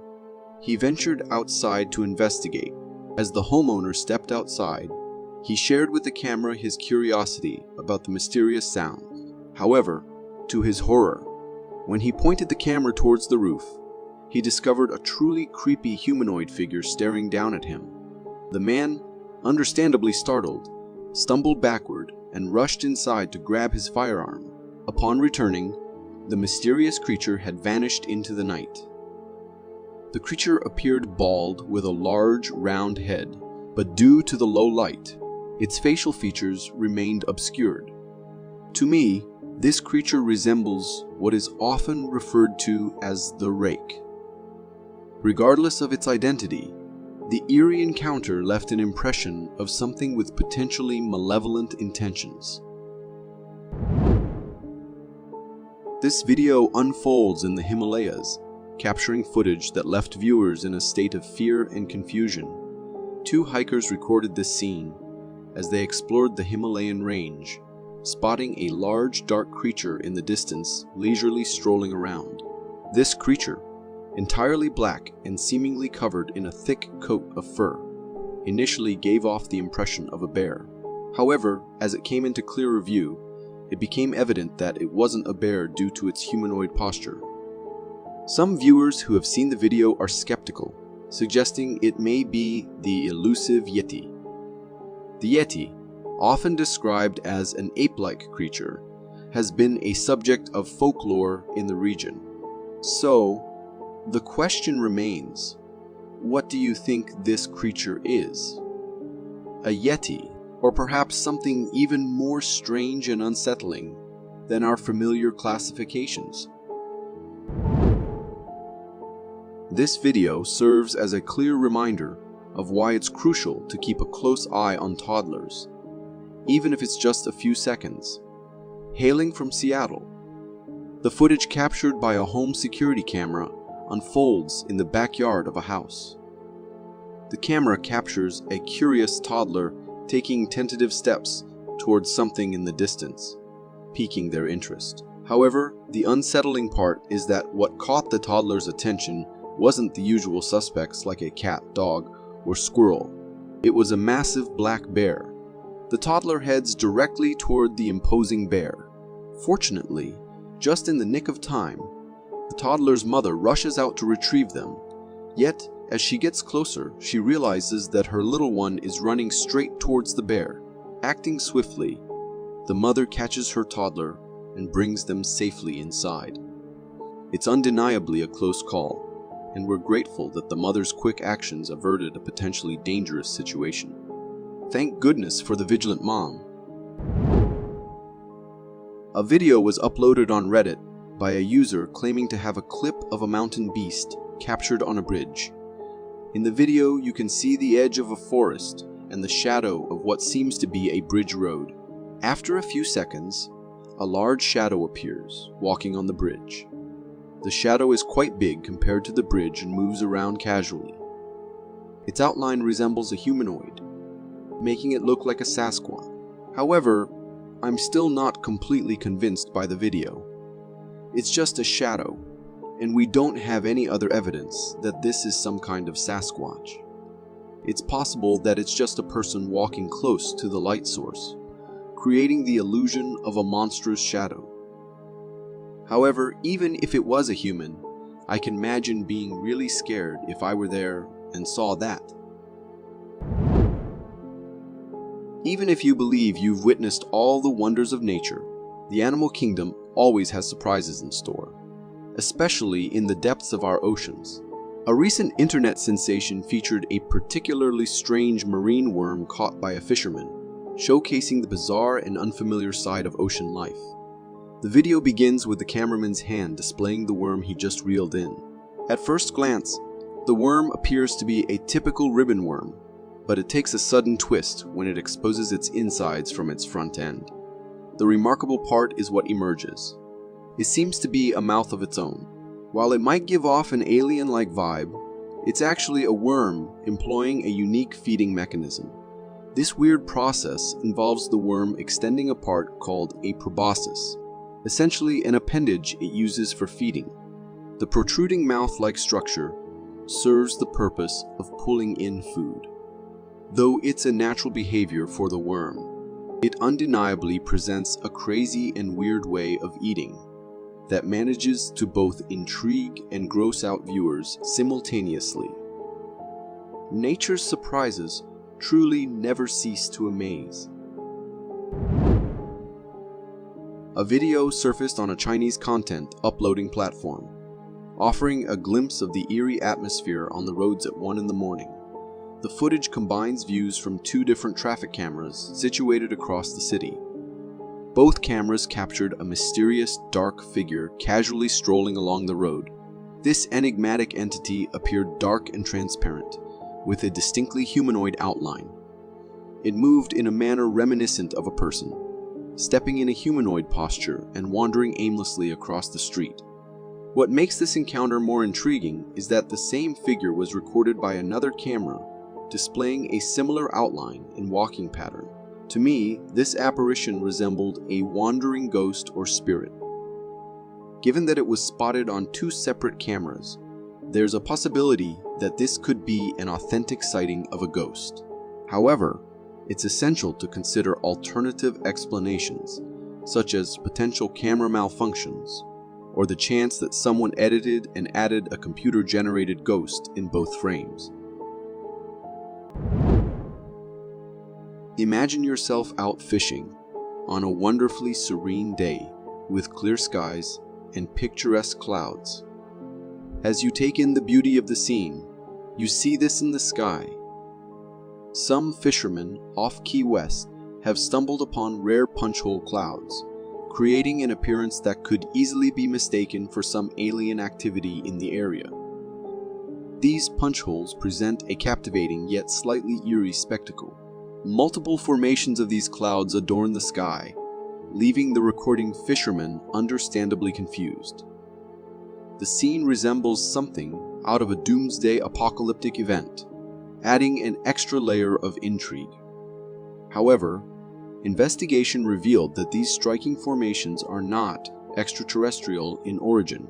he ventured outside to investigate. As the homeowner stepped outside, he shared with the camera his curiosity about the mysterious sound. However, to his horror, when he pointed the camera towards the roof, he discovered a truly creepy humanoid figure staring down at him. The man, understandably startled, stumbled backward and rushed inside to grab his firearm. Upon returning, the mysterious creature had vanished into the night. The creature appeared bald with a large, round head, but due to the low light, its facial features remained obscured. To me, this creature resembles what is often referred to as the Rake. Regardless of its identity, the eerie encounter left an impression of something with potentially malevolent intentions. This video unfolds in the Himalayas, capturing footage that left viewers in a state of fear and confusion. Two hikers recorded this scene as they explored the Himalayan range, spotting a large dark creature in the distance leisurely strolling around. This creature, entirely black and seemingly covered in a thick coat of fur, initially gave off the impression of a bear. However, as it came into clearer view, it became evident that it wasn't a bear due to its humanoid posture. Some viewers who have seen the video are skeptical, suggesting it may be the elusive Yeti. The Yeti, often described as an ape-like creature, has been a subject of folklore in the region. So, the question remains, what do you think this creature is? A Yeti, or perhaps something even more strange and unsettling than our familiar classifications? This video serves as a clear reminder of why it's crucial to keep a close eye on toddlers, even if it's just a few seconds. Hailing from Seattle, the footage captured by a home security camera unfolds in the backyard of a house. The camera captures a curious toddler taking tentative steps towards something in the distance, piquing their interest. However, the unsettling part is that what caught the toddler's attention wasn't the usual suspects like a cat, dog, or squirrel. It was a massive black bear. The toddler heads directly toward the imposing bear. Fortunately, just in the nick of time, the toddler's mother rushes out to retrieve them. Yet, as she gets closer, she realizes that her little one is running straight towards the bear. Acting swiftly, the mother catches her toddler and brings them safely inside. It's undeniably a close call, and we're grateful that the mother's quick actions averted a potentially dangerous situation. Thank goodness for the vigilant mom. A video was uploaded on Reddit by a user claiming to have a clip of a mountain beast captured on a bridge. In the video, you can see the edge of a forest and the shadow of what seems to be a bridge road. After a few seconds, a large shadow appears, walking on the bridge. The shadow is quite big compared to the bridge and moves around casually. Its outline resembles a humanoid, making it look like a Sasquatch. However, I'm still not completely convinced by the video. It's just a shadow, and we don't have any other evidence that this is some kind of Sasquatch. It's possible that it's just a person walking close to the light source, creating the illusion of a monstrous shadow. However, even if it was a human, I can imagine being really scared if I were there and saw that. Even if you believe you've witnessed all the wonders of nature, the animal kingdom always has surprises in store, especially in the depths of our oceans. A recent internet sensation featured a particularly strange marine worm caught by a fisherman, showcasing the bizarre and unfamiliar side of ocean life. The video begins with the cameraman's hand displaying the worm he just reeled in. At first glance, the worm appears to be a typical ribbon worm, but it takes a sudden twist when it exposes its insides from its front end. The remarkable part is what emerges. It seems to be a mouth of its own. While it might give off an alien-like vibe, it's actually a worm employing a unique feeding mechanism. This weird process involves the worm extending a part called a proboscis, essentially an appendage it uses for feeding. The protruding mouth-like structure serves the purpose of pulling in food. Though it's a natural behavior for the worm, it undeniably presents a crazy and weird way of eating that manages to both intrigue and gross out viewers simultaneously. Nature's surprises truly never cease to amaze. A video surfaced on a Chinese content uploading platform, offering a glimpse of the eerie atmosphere on the roads at 1 in the morning. The footage combines views from 2 different traffic cameras situated across the city. Both cameras captured a mysterious, dark figure casually strolling along the road. This enigmatic entity appeared dark and transparent, with a distinctly humanoid outline. It moved in a manner reminiscent of a person, stepping in a humanoid posture and wandering aimlessly across the street. What makes this encounter more intriguing is that the same figure was recorded by another camera, displaying a similar outline and walking pattern. To me, this apparition resembled a wandering ghost or spirit. Given that it was spotted on 2 separate cameras, there's a possibility that this could be an authentic sighting of a ghost. However, it's essential to consider alternative explanations, such as potential camera malfunctions, or the chance that someone edited and added a computer-generated ghost in both frames. Imagine yourself out fishing on a wonderfully serene day with clear skies and picturesque clouds. As you take in the beauty of the scene, you see this in the sky. Some fishermen off Key West have stumbled upon rare punch-hole clouds, creating an appearance that could easily be mistaken for some alien activity in the area. These punch holes present a captivating yet slightly eerie spectacle. Multiple formations of these clouds adorn the sky, leaving the recording fishermen understandably confused. The scene resembles something out of a doomsday apocalyptic event, adding an extra layer of intrigue. However, investigation revealed that these striking formations are not extraterrestrial in origin.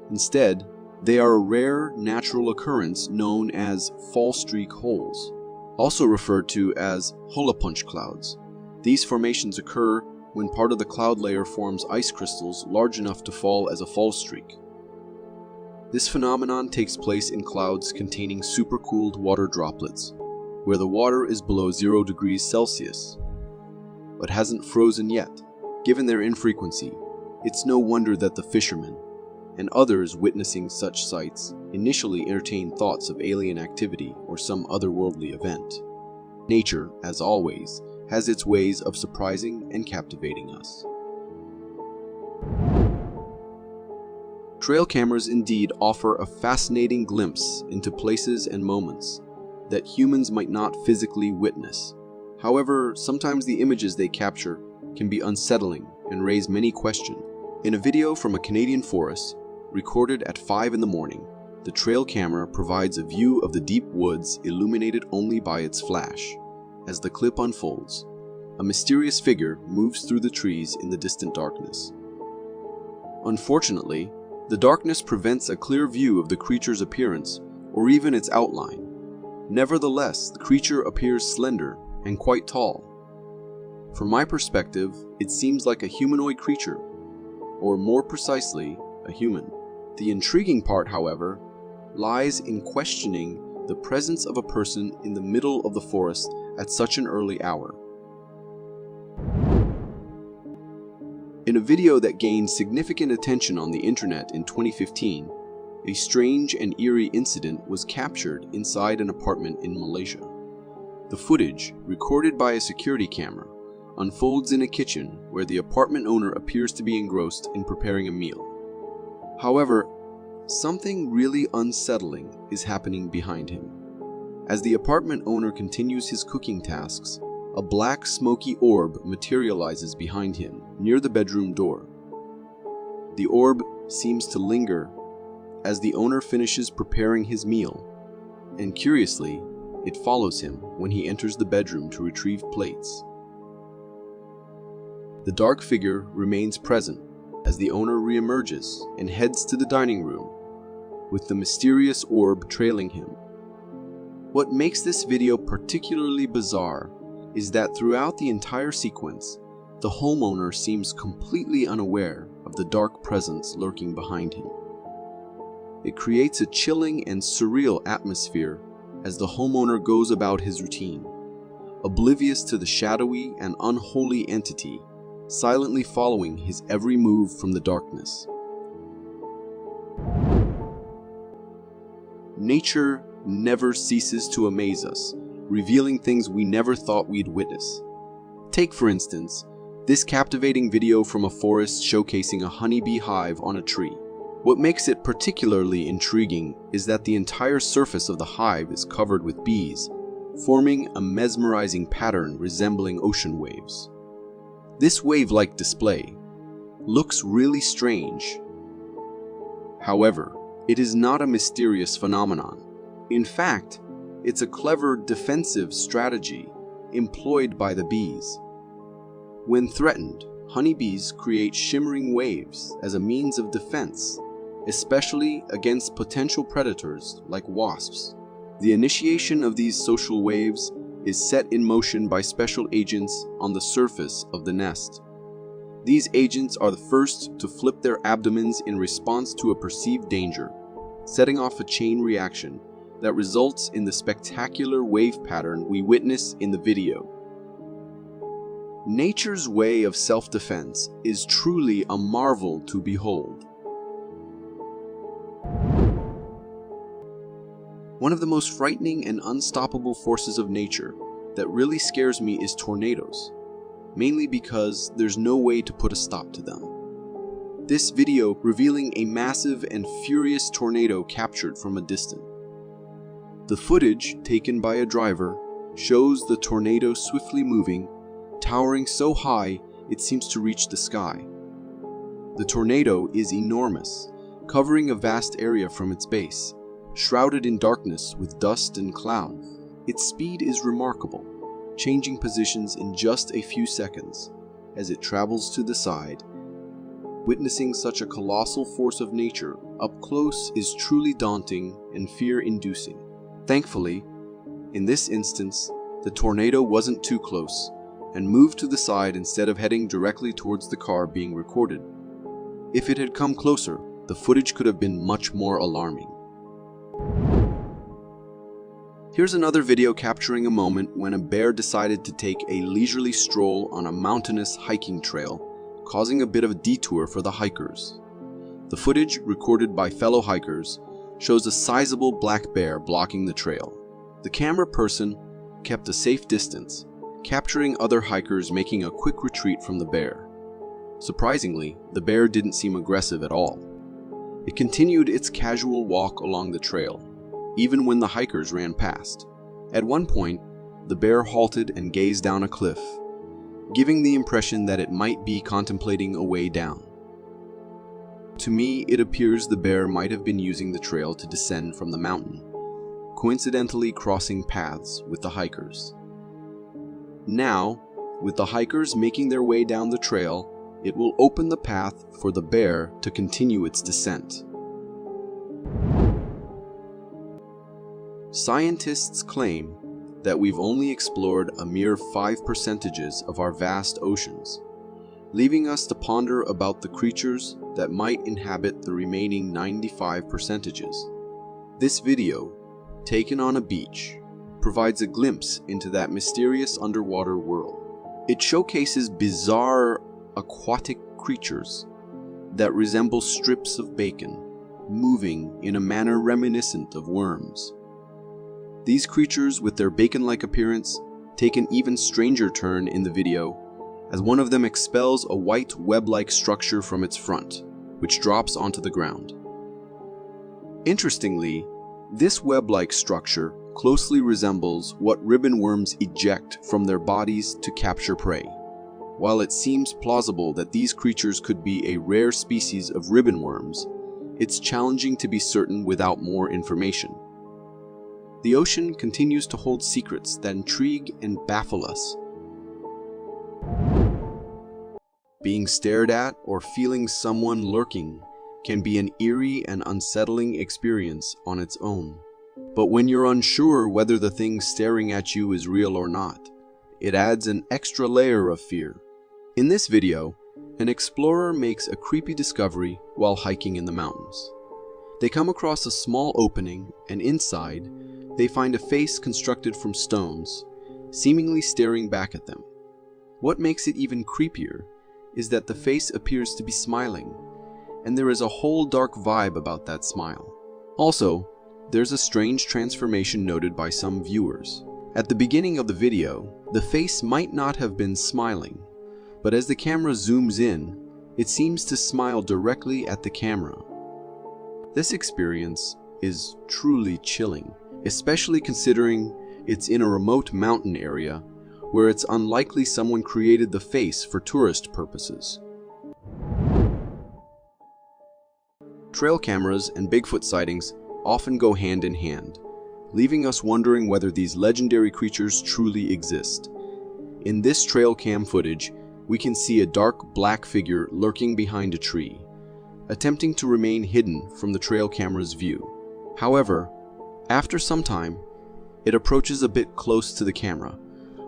Instead, they are a rare natural occurrence known as fall streak holes, also referred to as holopunch clouds. These formations occur when part of the cloud layer forms ice crystals large enough to fall as a fall streak. This phenomenon takes place in clouds containing supercooled water droplets, where the water is below 0 degrees Celsius, but hasn't frozen yet. Given their infrequency, it's no wonder that the fishermen and others witnessing such sights initially entertain thoughts of alien activity or some otherworldly event. Nature, as always, has its ways of surprising and captivating us. Trail cameras indeed offer a fascinating glimpse into places and moments that humans might not physically witness. However, sometimes the images they capture can be unsettling and raise many questions. In a video from a Canadian forest, recorded at 5 in the morning, the trail camera provides a view of the deep woods illuminated only by its flash. As the clip unfolds, a mysterious figure moves through the trees in the distant darkness. Unfortunately, the darkness prevents a clear view of the creature's appearance or even its outline. Nevertheless, the creature appears slender and quite tall. From my perspective, it seems like a humanoid creature, or more precisely, a human. The intriguing part, however, lies in questioning the presence of a person in the middle of the forest at such an early hour. In a video that gained significant attention on the internet in 2015, a strange and eerie incident was captured inside an apartment in Malaysia. The footage, recorded by a security camera, unfolds in a kitchen where the apartment owner appears to be engrossed in preparing a meal. However, something really unsettling is happening behind him. As the apartment owner continues his cooking tasks, a black smoky orb materializes behind him near the bedroom door. The orb seems to linger as the owner finishes preparing his meal, and curiously, it follows him when he enters the bedroom to retrieve plates. The dark figure remains present as the owner reemerges and heads to the dining room, with the mysterious orb trailing him. What makes this video particularly bizarre is that throughout the entire sequence, the homeowner seems completely unaware of the dark presence lurking behind him. It creates a chilling and surreal atmosphere as the homeowner goes about his routine, oblivious to the shadowy and unholy entity silently following his every move from the darkness. Nature never ceases to amaze us, revealing things we never thought we'd witness. Take, for instance, this captivating video from a forest showcasing a honeybee hive on a tree. What makes it particularly intriguing is that the entire surface of the hive is covered with bees, forming a mesmerizing pattern resembling ocean waves. This wave-like display looks really strange. However, it is not a mysterious phenomenon. In fact, it's a clever defensive strategy employed by the bees. When threatened, honeybees create shimmering waves as a means of defense, especially against potential predators like wasps. The initiation of these social waves is set in motion by special agents on the surface of the nest. These agents are the first to flip their abdomens in response to a perceived danger, setting off a chain reaction that results in the spectacular wave pattern we witness in the video. Nature's way of self-defense is truly a marvel to behold. One of the most frightening and unstoppable forces of nature that really scares me is tornadoes, mainly because there's no way to put a stop to them. This video revealing a massive and furious tornado captured from a distance. The footage, taken by a driver, shows the tornado swiftly moving, towering so high it seems to reach the sky. The tornado is enormous, covering a vast area from its base, shrouded in darkness with dust and cloud. Its speed is remarkable, changing positions in just a few seconds as it travels to the side. Witnessing such a colossal force of nature up close is truly daunting and fear-inducing. Thankfully, in this instance, the tornado wasn't too close and moved to the side instead of heading directly towards the car being recorded. If it had come closer, the footage could have been much more alarming. Here's another video capturing a moment when a bear decided to take a leisurely stroll on a mountainous hiking trail, causing a bit of a detour for the hikers. The footage, recorded by fellow hikers, shows a sizable black bear blocking the trail. The camera person kept a safe distance, capturing other hikers making a quick retreat from the bear. Surprisingly, the bear didn't seem aggressive at all. It continued its casual walk along the trail, even when the hikers ran past. At one point, the bear halted and gazed down a cliff, giving the impression that it might be contemplating a way down. To me, it appears the bear might have been using the trail to descend from the mountain, coincidentally crossing paths with the hikers. Now, with the hikers making their way down the trail, it will open the path for the bear to continue its descent. Scientists claim that we've only explored a mere 5% of our vast oceans, leaving us to ponder about the creatures that might inhabit the remaining 95%. This video, taken on a beach, provides a glimpse into that mysterious underwater world. It showcases bizarre aquatic creatures that resemble strips of bacon, moving in a manner reminiscent of worms. These creatures, with their bacon-like appearance, take an even stranger turn in the video, as one of them expels a white web-like structure from its front, which drops onto the ground. Interestingly, this web-like structure closely resembles what ribbon worms eject from their bodies to capture prey. While it seems plausible that these creatures could be a rare species of ribbon worms, it's challenging to be certain without more information. The ocean continues to hold secrets that intrigue and baffle us. Being stared at or feeling someone lurking can be an eerie and unsettling experience on its own. But when you're unsure whether the thing staring at you is real or not, it adds an extra layer of fear. In this video, an explorer makes a creepy discovery while hiking in the mountains. They come across a small opening, and inside, they find a face constructed from stones, seemingly staring back at them. What makes it even creepier is that the face appears to be smiling, and there is a whole dark vibe about that smile. Also, there's a strange transformation noted by some viewers. At the beginning of the video, the face might not have been smiling, but as the camera zooms in, it seems to smile directly at the camera. This experience is truly chilling, especially considering it's in a remote mountain area where it's unlikely someone created the face for tourist purposes. Trail cameras and Bigfoot sightings often go hand in hand, leaving us wondering whether these legendary creatures truly exist. In this trail cam footage, we can see a dark black figure lurking behind a tree, attempting to remain hidden from the trail camera's view. However, after some time, it approaches a bit close to the camera,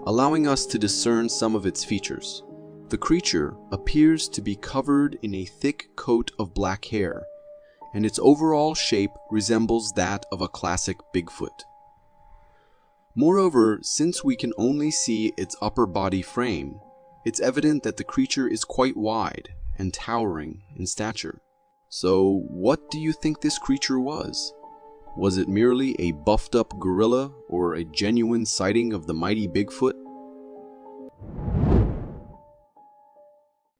allowing us to discern some of its features. The creature appears to be covered in a thick coat of black hair, and its overall shape resembles that of a classic Bigfoot. Moreover, since we can only see its upper body frame, it's evident that the creature is quite wide and towering in stature. So, what do you think this creature was? Was it merely a buffed-up gorilla or a genuine sighting of the mighty Bigfoot?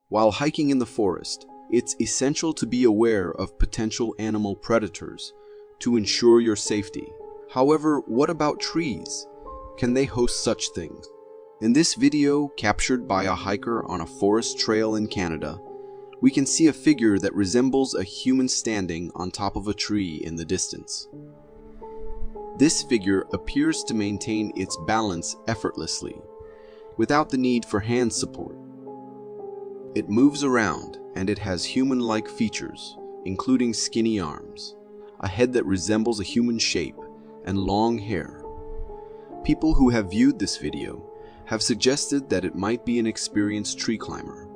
While hiking in the forest, it's essential to be aware of potential animal predators to ensure your safety. However, what about trees? Can they host such things? In this video, captured by a hiker on a forest trail in Canada, we can see a figure that resembles a human standing on top of a tree in the distance. This figure appears to maintain its balance effortlessly, without the need for hand support. It moves around, and it has human-like features, including skinny arms, a head that resembles a human shape, and long hair. People who have viewed this video have suggested that it might be an experienced tree climber,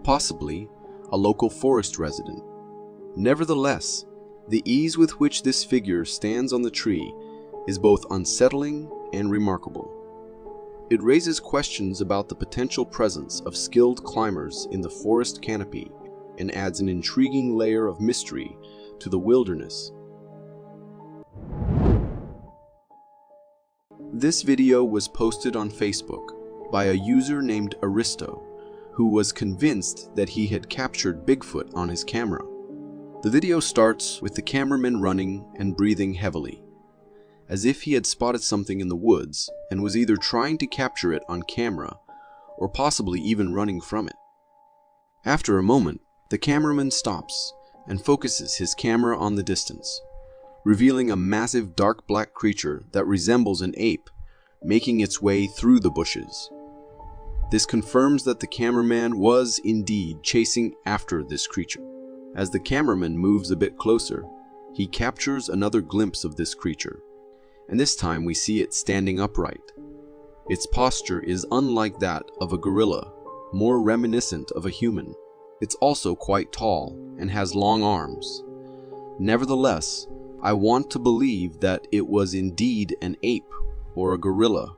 possibly a local forest resident. Nevertheless, the ease with which this figure stands on the tree is both unsettling and remarkable. It raises questions about the potential presence of skilled climbers in the forest canopy and adds an intriguing layer of mystery to the wilderness. This video was posted on Facebook by a user named Aristo, who was convinced that he had captured Bigfoot on his camera. The video starts with the cameraman running and breathing heavily, as if he had spotted something in the woods and was either trying to capture it on camera or possibly even running from it. After a moment, the cameraman stops and focuses his camera on the distance, revealing a massive dark black creature that resembles an ape making its way through the bushes. This confirms that the cameraman was indeed chasing after this creature. As the cameraman moves a bit closer, he captures another glimpse of this creature, and this time we see it standing upright. Its posture is unlike that of a gorilla, more reminiscent of a human. It's also quite tall and has long arms. Nevertheless, I want to believe that it was indeed an ape or a gorilla.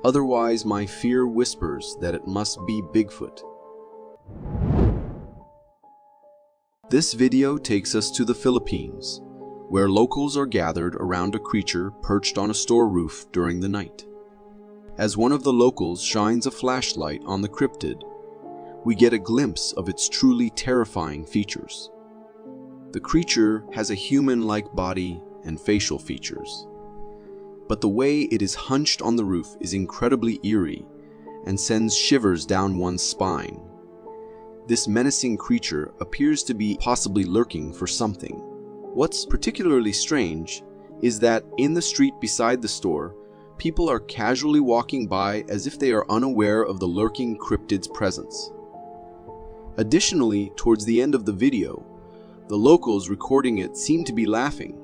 Otherwise, my fear whispers that it must be Bigfoot. This video takes us to the Philippines, where locals are gathered around a creature perched on a store roof during the night. As one of the locals shines a flashlight on the cryptid, we get a glimpse of its truly terrifying features. The creature has a human-like body and facial features, but the way it is hunched on the roof is incredibly eerie and sends shivers down one's spine. This menacing creature appears to be possibly lurking for something. What's particularly strange is that in the street beside the store, people are casually walking by as if they are unaware of the lurking cryptid's presence. Additionally, towards the end of the video, the locals recording it seem to be laughing.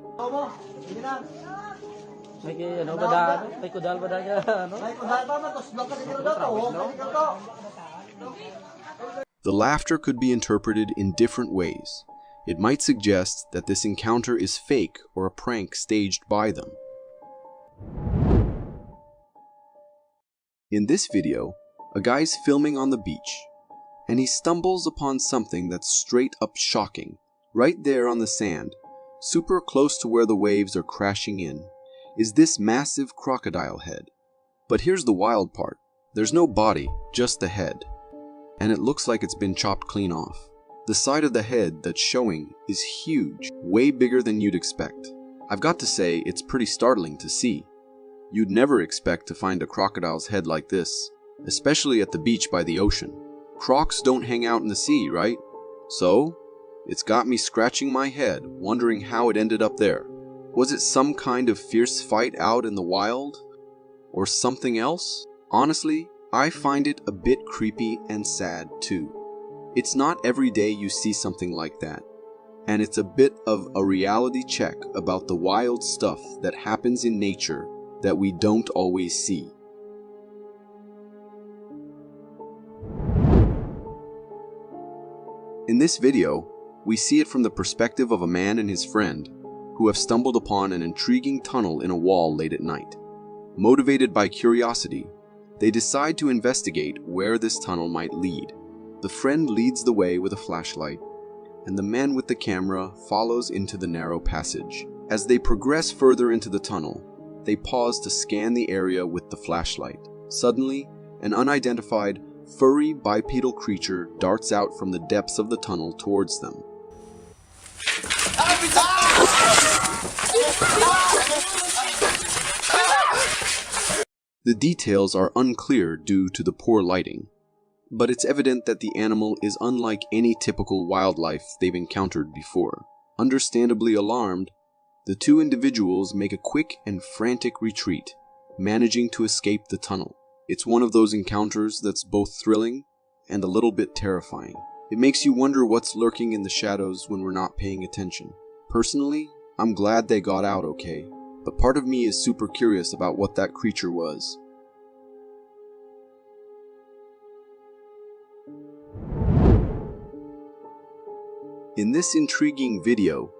The laughter could be interpreted in different ways. It might suggest that this encounter is fake or a prank staged by them. In this video, a guy's filming on the beach, and he stumbles upon something that's straight up shocking, right there on the sand, Super close to where the waves are crashing in is this massive crocodile head. But here's the wild part. There's no body, just the head. And it looks like it's been chopped clean off. The side of the head that's showing is huge, way bigger than you'd expect. I've got to say, it's pretty startling to see. You'd never expect to find a crocodile's head like this, especially at the beach by the ocean. Crocs don't hang out in the sea, right? So, it's got me scratching my head, wondering how it ended up there. Was it some kind of fierce fight out in the wild? Or something else? Honestly, I find it a bit creepy and sad too. It's not every day you see something like that, and it's a bit of a reality check about the wild stuff that happens in nature that we don't always see. In this video, we see it from the perspective of a man and his friend who have stumbled upon an intriguing tunnel in a wall late at night. Motivated by curiosity, they decide to investigate where this tunnel might lead. The friend leads the way with a flashlight, and the man with the camera follows into the narrow passage. As they progress further into the tunnel, they pause to scan the area with the flashlight. Suddenly, an unidentified, furry bipedal creature darts out from the depths of the tunnel towards them. The details are unclear due to the poor lighting, but it's evident that the animal is unlike any typical wildlife they've encountered before. Understandably alarmed, the two individuals make a quick and frantic retreat, managing to escape the tunnel. It's one of those encounters that's both thrilling and a little bit terrifying. It makes you wonder what's lurking in the shadows when we're not paying attention. Personally, I'm glad they got out okay, but part of me is super curious about what that creature was. In this intriguing video,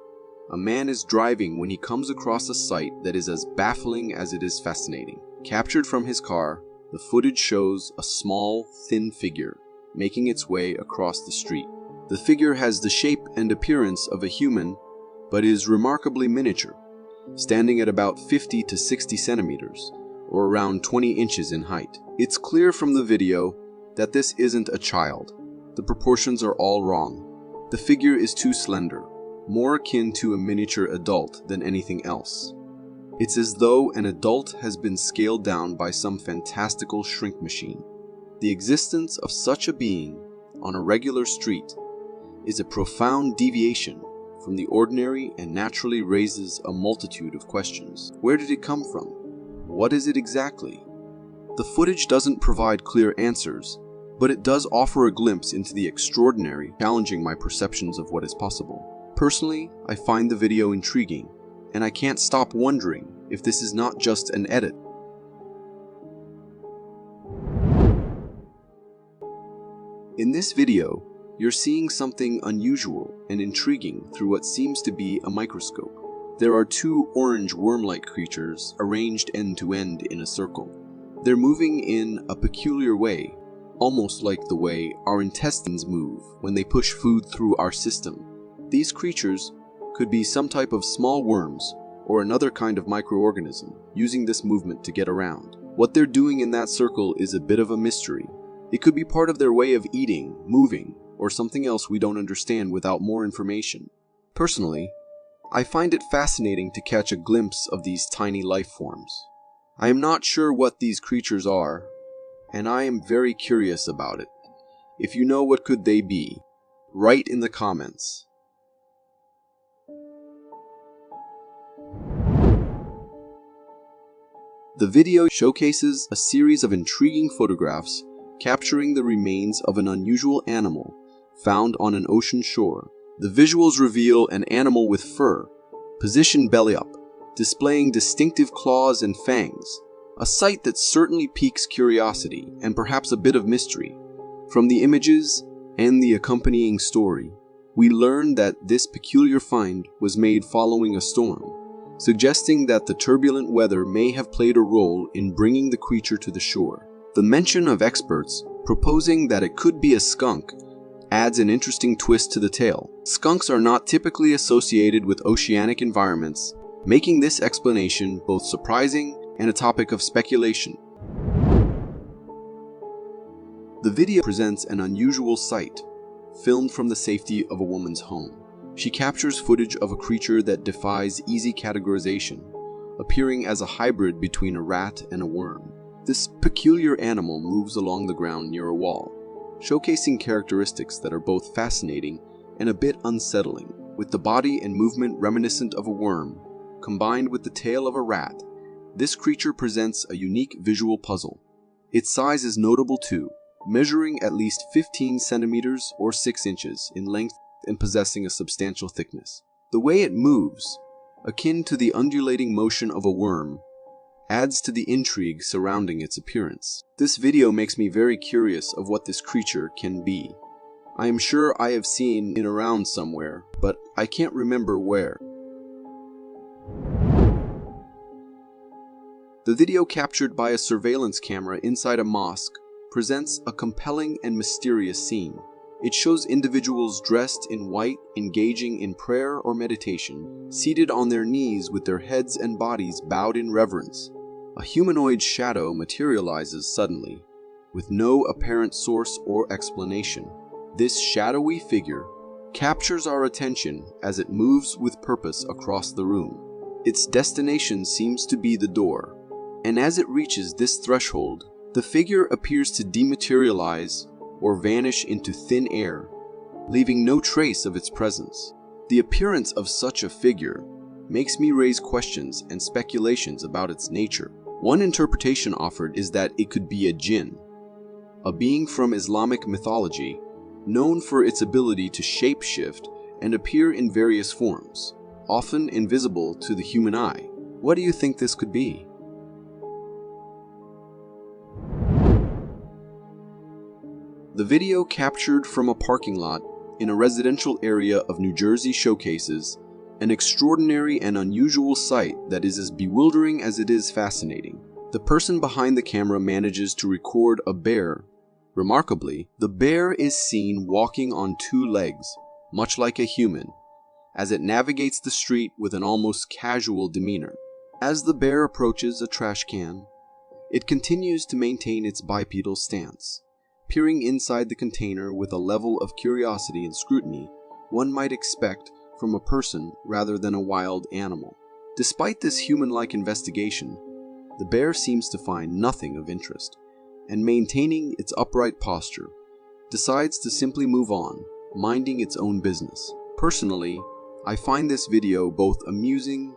a man is driving when he comes across a sight that is as baffling as it is fascinating. Captured from his car, the footage shows a small, thin figure making its way across the street. The figure has the shape and appearance of a human, but is remarkably miniature, standing at about 50 to 60 centimeters, or around 20 inches in height. It's clear from the video that this isn't a child. The proportions are all wrong. The figure is too slender, more akin to a miniature adult than anything else. It's as though an adult has been scaled down by some fantastical shrink machine. The existence of such a being on a regular street is a profound deviation from the ordinary and naturally raises a multitude of questions. Where did it come from? What is it exactly? The footage doesn't provide clear answers, but it does offer a glimpse into the extraordinary, challenging my perceptions of what is possible. Personally, I find the video intriguing, and I can't stop wondering if this is not just an edit. In this video, you're seeing something unusual and intriguing through what seems to be a microscope. There are two orange worm-like creatures arranged end to end in a circle. They're moving in a peculiar way, almost like the way our intestines move when they push food through our system. These creatures could be some type of small worms or another kind of microorganism using this movement to get around. What they're doing in that circle is a bit of a mystery. It could be part of their way of eating, moving, or something else we don't understand without more information. Personally, I find it fascinating to catch a glimpse of these tiny life forms. I am not sure what these creatures are, and I am very curious about it. If you know what could they be, write in the comments. The video showcases a series of intriguing photographs capturing the remains of an unusual animal found on an ocean shore. The visuals reveal an animal with fur, positioned belly up, displaying distinctive claws and fangs, a sight that certainly piques curiosity and perhaps a bit of mystery. From the images and the accompanying story, we learn that this peculiar find was made following a storm, suggesting that the turbulent weather may have played a role in bringing the creature to the shore. The mention of experts proposing that it could be a skunk adds an interesting twist to the tale. Skunks are not typically associated with oceanic environments, making this explanation both surprising and a topic of speculation. The video presents an unusual sight, filmed from the safety of a woman's home. She captures footage of a creature that defies easy categorization, appearing as a hybrid between a rat and a worm. This peculiar animal moves along the ground near a wall, showcasing characteristics that are both fascinating and a bit unsettling. With the body and movement reminiscent of a worm, combined with the tail of a rat, this creature presents a unique visual puzzle. Its size is notable too, measuring at least 15 centimeters or 6 inches in length and possessing a substantial thickness. The way it moves, akin to the undulating motion of a worm, adds to the intrigue surrounding its appearance. This video makes me very curious of what this creature can be. I am sure I have seen it around somewhere, but I can't remember where. The video captured by a surveillance camera inside a mosque presents a compelling and mysterious scene. It shows individuals dressed in white engaging in prayer or meditation, seated on their knees with their heads and bodies bowed in reverence. A humanoid shadow materializes suddenly, with no apparent source or explanation. This shadowy figure captures our attention as it moves with purpose across the room. Its destination seems to be the door, and as it reaches this threshold, the figure appears to dematerialize or vanish into thin air, leaving no trace of its presence. The appearance of such a figure makes me raise questions and speculations about its nature. One interpretation offered is that it could be a jinn, a being from Islamic mythology, known for its ability to shapeshift and appear in various forms, often invisible to the human eye. What do you think this could be? The video captured from a parking lot in a residential area of New Jersey showcases an extraordinary and unusual sight that is as bewildering as it is fascinating. The person behind the camera manages to record a bear. Remarkably, the bear is seen walking on 2 legs, much like a human, as it navigates the street with an almost casual demeanor. As the bear approaches a trash can, it continues to maintain its bipedal stance, peering inside the container with a level of curiosity and scrutiny one might expect from a person rather than a wild animal. Despite this human-like investigation, the bear seems to find nothing of interest, and maintaining its upright posture, decides to simply move on, minding its own business. Personally, I find this video both amusing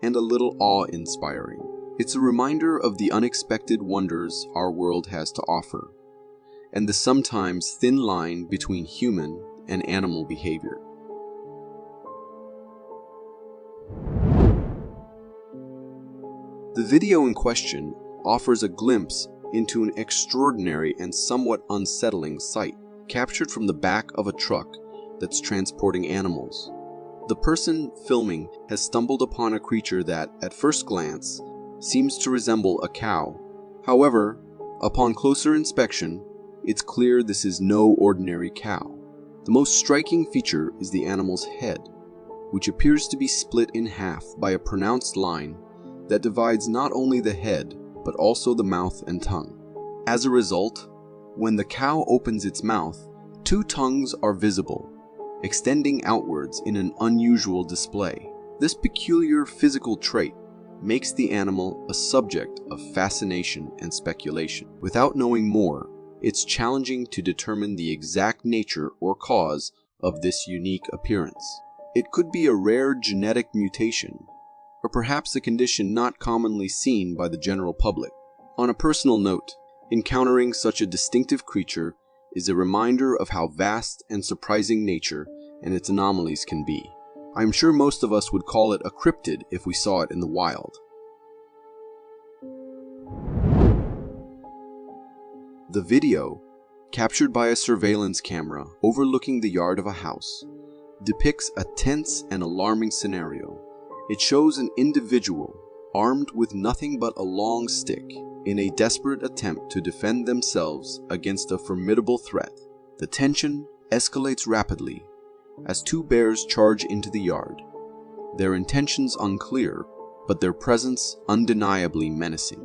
and a little awe-inspiring. It's a reminder of the unexpected wonders our world has to offer, and the sometimes thin line between human and animal behavior. The video in question offers a glimpse into an extraordinary and somewhat unsettling sight, captured from the back of a truck that's transporting animals. The person filming has stumbled upon a creature that, at first glance, seems to resemble a cow. However, upon closer inspection, it's clear this is no ordinary cow. The most striking feature is the animal's head, which appears to be split in half by a pronounced line that divides not only the head, but also the mouth and tongue. As a result, when the cow opens its mouth, 2 tongues are visible, extending outwards in an unusual display. This peculiar physical trait makes the animal a subject of fascination and speculation. Without knowing more, it's challenging to determine the exact nature or cause of this unique appearance. It could be a rare genetic mutation, or perhaps a condition not commonly seen by the general public. On a personal note, encountering such a distinctive creature is a reminder of how vast and surprising nature and its anomalies can be. I'm sure most of us would call it a cryptid if we saw it in the wild. The video, captured by a surveillance camera overlooking the yard of a house, depicts a tense and alarming scenario. It shows an individual armed with nothing but a long stick in a desperate attempt to defend themselves against a formidable threat. The tension escalates rapidly as two bears charge into the yard, their intentions unclear, but their presence undeniably menacing.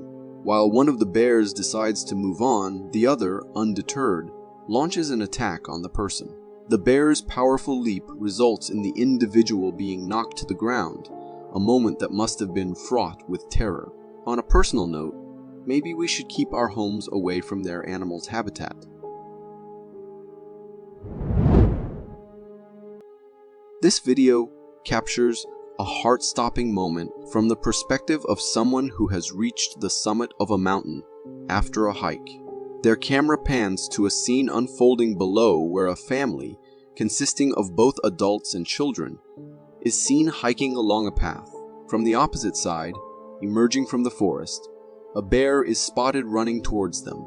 While one of the bears decides to move on, the other, undeterred, launches an attack on the person. The bear's powerful leap results in the individual being knocked to the ground, a moment that must have been fraught with terror. On a personal note, maybe we should keep our homes away from their animals' habitat. This video captures a heart-stopping moment from the perspective of someone who has reached the summit of a mountain after a hike. Their camera pans to a scene unfolding below where a family, consisting of both adults and children, is seen hiking along a path. From the opposite side, emerging from the forest, a bear is spotted running towards them,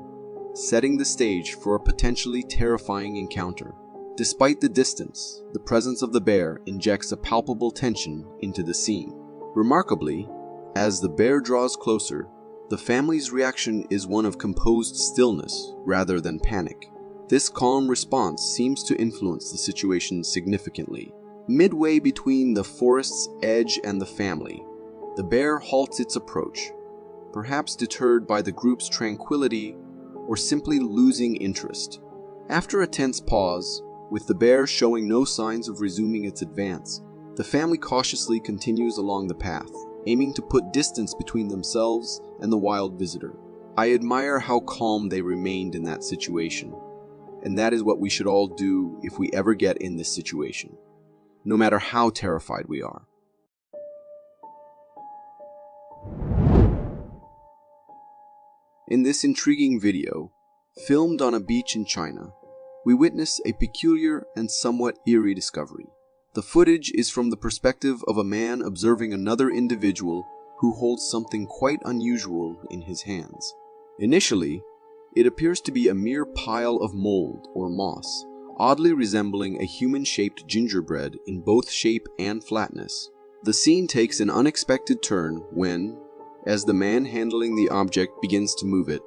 setting the stage for a potentially terrifying encounter. Despite the distance, the presence of the bear injects a palpable tension into the scene. Remarkably, as the bear draws closer, the family's reaction is one of composed stillness rather than panic. This calm response seems to influence the situation significantly. Midway between the forest's edge and the family, the bear halts its approach, perhaps deterred by the group's tranquility or simply losing interest. After a tense pause, with the bear showing no signs of resuming its advance, the family cautiously continues along the path, aiming to put distance between themselves and the wild visitor. I admire how calm they remained in that situation, and that is what we should all do if we ever get in this situation, no matter how terrified we are. In this intriguing video, filmed on a beach in China, we witness a peculiar and somewhat eerie discovery. The footage is from the perspective of a man observing another individual who holds something quite unusual in his hands. Initially, it appears to be a mere pile of mold or moss, oddly resembling a human-shaped gingerbread in both shape and flatness. The scene takes an unexpected turn when, as the man handling the object begins to move it,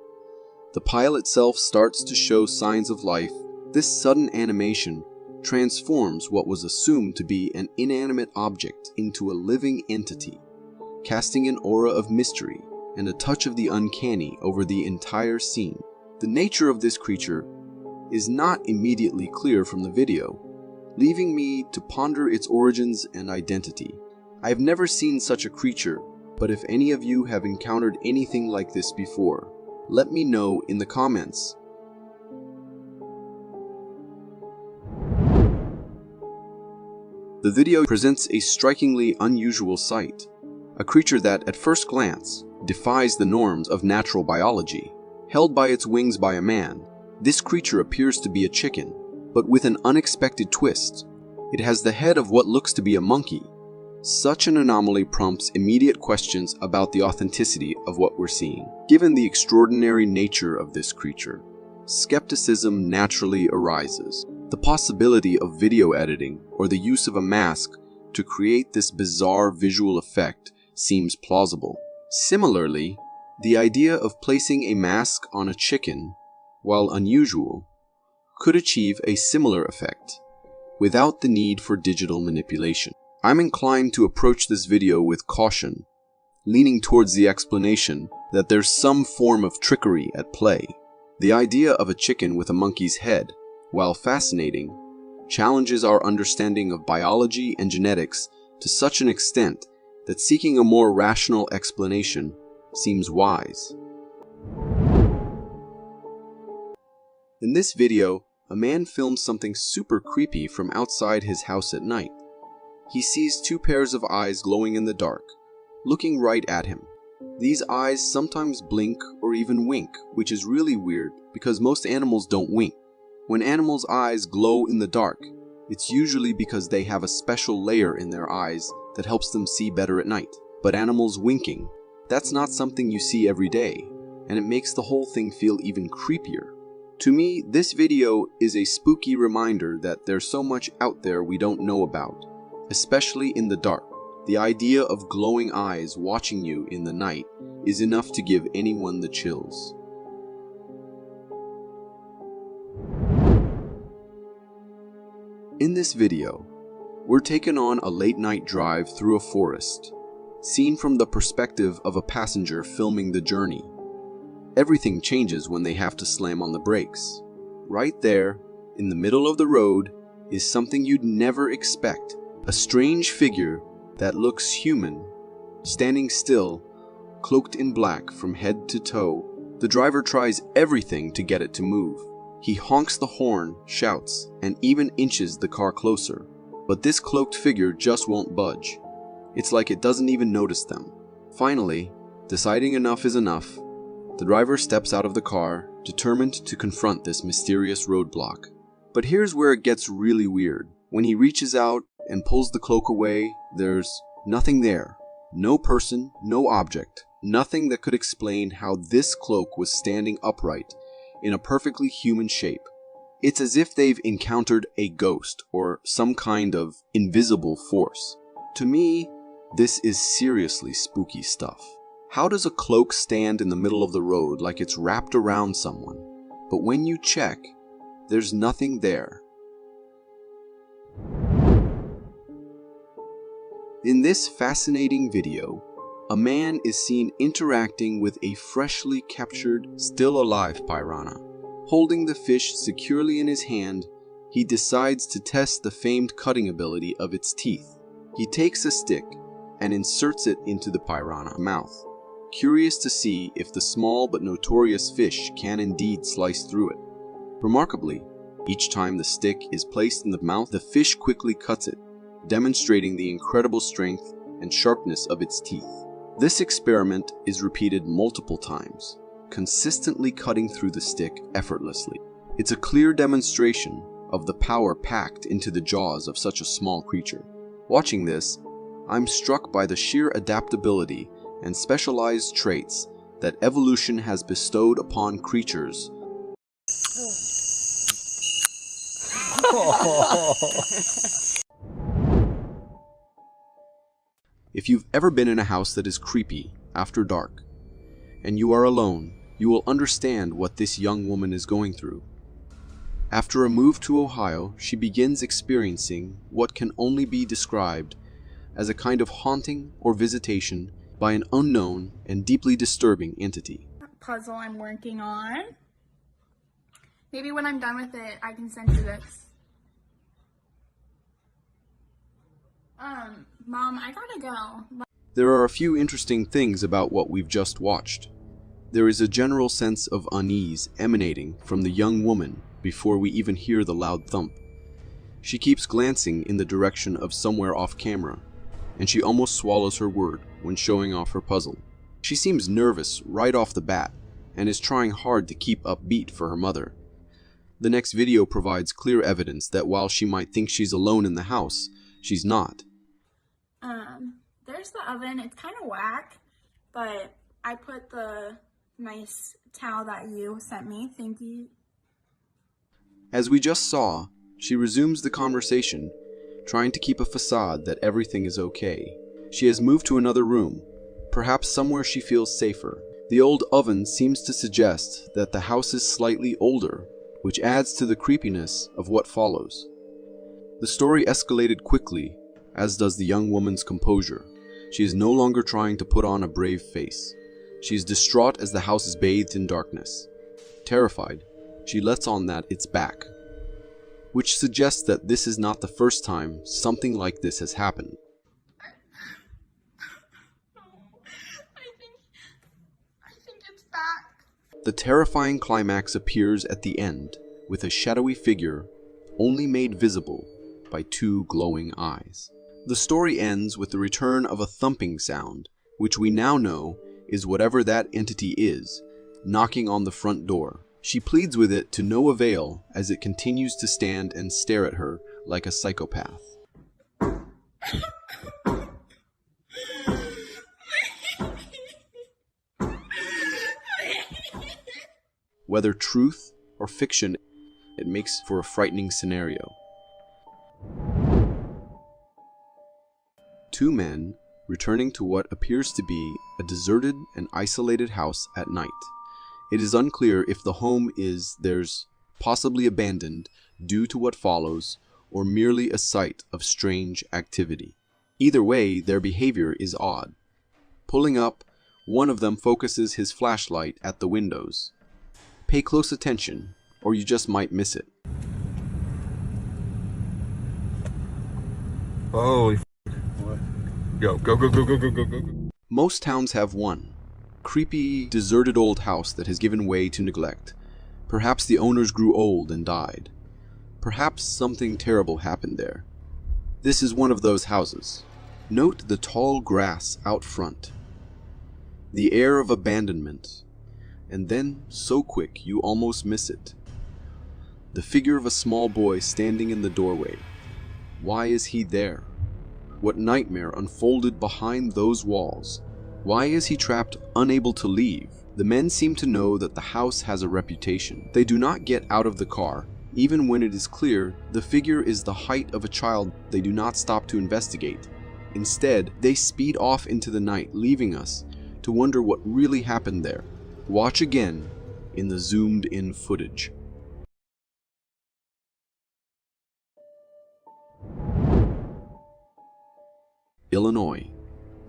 the pile itself starts to show signs of life. This sudden animation transforms what was assumed to be an inanimate object into a living entity, casting an aura of mystery and a touch of the uncanny over the entire scene. The nature of this creature is not immediately clear from the video, leaving me to ponder its origins and identity. I have never seen such a creature, but if any of you have encountered anything like this before, let me know in the comments. The video presents a strikingly unusual sight, a creature that, at first glance, defies the norms of natural biology. Held by its wings by a man, this creature appears to be a chicken, but with an unexpected twist. It has the head of what looks to be a monkey. Such an anomaly prompts immediate questions about the authenticity of what we're seeing. Given the extraordinary nature of this creature, skepticism naturally arises. The possibility of video editing or the use of a mask to create this bizarre visual effect seems plausible. Similarly, the idea of placing a mask on a chicken, while unusual, could achieve a similar effect without the need for digital manipulation. I'm inclined to approach this video with caution, leaning towards the explanation that there's some form of trickery at play. The idea of a chicken with a monkey's head, while fascinating, challenges our understanding of biology and genetics to such an extent that seeking a more rational explanation seems wise. In this video, a man films something super creepy from outside his house at night. He sees two pairs of eyes glowing in the dark, looking right at him. These eyes sometimes blink or even wink, which is really weird because most animals don't wink. When animals' eyes glow in the dark, it's usually because they have a special layer in their eyes that helps them see better at night. But animals winking, that's not something you see every day, and it makes the whole thing feel even creepier. To me, this video is a spooky reminder that there's so much out there we don't know about, especially in the dark. The idea of glowing eyes watching you in the night is enough to give anyone the chills. In this video, we're taken on a late-night drive through a forest, seen from the perspective of a passenger filming the journey. Everything changes when they have to slam on the brakes. Right there, in the middle of the road, is something you'd never expect. A strange figure that looks human, standing still, cloaked in black from head to toe. The driver tries everything to get it to move. He honks the horn, shouts, and even inches the car closer. But this cloaked figure just won't budge. It's like it doesn't even notice them. Finally, deciding enough is enough, the driver steps out of the car, determined to confront this mysterious roadblock. But here's where it gets really weird. When he reaches out and pulls the cloak away, there's nothing there. No person, no object, nothing that could explain how this cloak was standing upright in a perfectly human shape. It's as if they've encountered a ghost or some kind of invisible force. To me, this is seriously spooky stuff. How does a cloak stand in the middle of the road like it's wrapped around someone? But when you check, there's nothing there. In this fascinating video, a man is seen interacting with a freshly captured, still alive piranha. Holding the fish securely in his hand, he decides to test the famed cutting ability of its teeth. He takes a stick and inserts it into the piranha's mouth, curious to see if the small but notorious fish can indeed slice through it. Remarkably, each time the stick is placed in the mouth, the fish quickly cuts it, demonstrating the incredible strength and sharpness of its teeth. This experiment is repeated multiple times, consistently cutting through the stick effortlessly. It's a clear demonstration of the power packed into the jaws of such a small creature. Watching this, I'm struck by the sheer adaptability and specialized traits that evolution has bestowed upon creatures. If you've ever been in a house that is creepy after dark, and you are alone, you will understand what this young woman is going through. After a move to Ohio, she begins experiencing what can only be described as a kind of haunting or visitation by an unknown and deeply disturbing entity. Puzzle I'm working on. Maybe when I'm done with it, I can send you this. Mom, I gotta go. There are a few interesting things about what we've just watched. There is a general sense of unease emanating from the young woman before we even hear the loud thump. She keeps glancing in the direction of somewhere off camera, and she almost swallows her word when showing off her puzzle. She seems nervous right off the bat, and is trying hard to keep upbeat for her mother. The next video provides clear evidence that while she might think she's alone in the house, she's not. There's the oven. It's kind of whack, but I put the nice towel that you sent me. Thank you. As we just saw, she resumes the conversation, trying to keep a facade that everything is okay. She has moved to another room, perhaps somewhere she feels safer. The old oven seems to suggest that the house is slightly older, which adds to the creepiness of what follows. The story escalated quickly, as does the young woman's composure. She is no longer trying to put on a brave face. She is distraught as the house is bathed in darkness. Terrified, she lets on that it's back, which suggests that this is not the first time something like this has happened. I think it's back. The terrifying climax appears at the end, with a shadowy figure only made visible by two glowing eyes. The story ends with the return of a thumping sound, which we now know is whatever that entity is, knocking on the front door. She pleads with it to no avail as it continues to stand and stare at her like a psychopath. Whether truth or fiction, it makes for a frightening scenario. Two men returning to what appears to be a deserted and isolated house at night. It is unclear if the home is theirs, possibly abandoned due to what follows, or merely a site of strange activity. Either way, their behavior is odd. Pulling up, one of them focuses his flashlight at the windows. Pay close attention, or you just might miss it. Holy f***. What? Go. Most towns have one. Creepy, deserted old house that has given way to neglect. Perhaps the owners grew old and died. Perhaps something terrible happened there. This is one of those houses. Note the tall grass out front. The air of abandonment. And then, so quick, you almost miss it. The figure of a small boy standing in the doorway. Why is he there? What nightmare unfolded behind those walls? Why is he trapped, unable to leave? The men seem to know that the house has a reputation. They do not get out of the car. Even when it is clear the figure is the height of a child, they do not stop to investigate. Instead, they speed off into the night, leaving us to wonder what really happened there. Watch again in the zoomed-in footage. Illinois.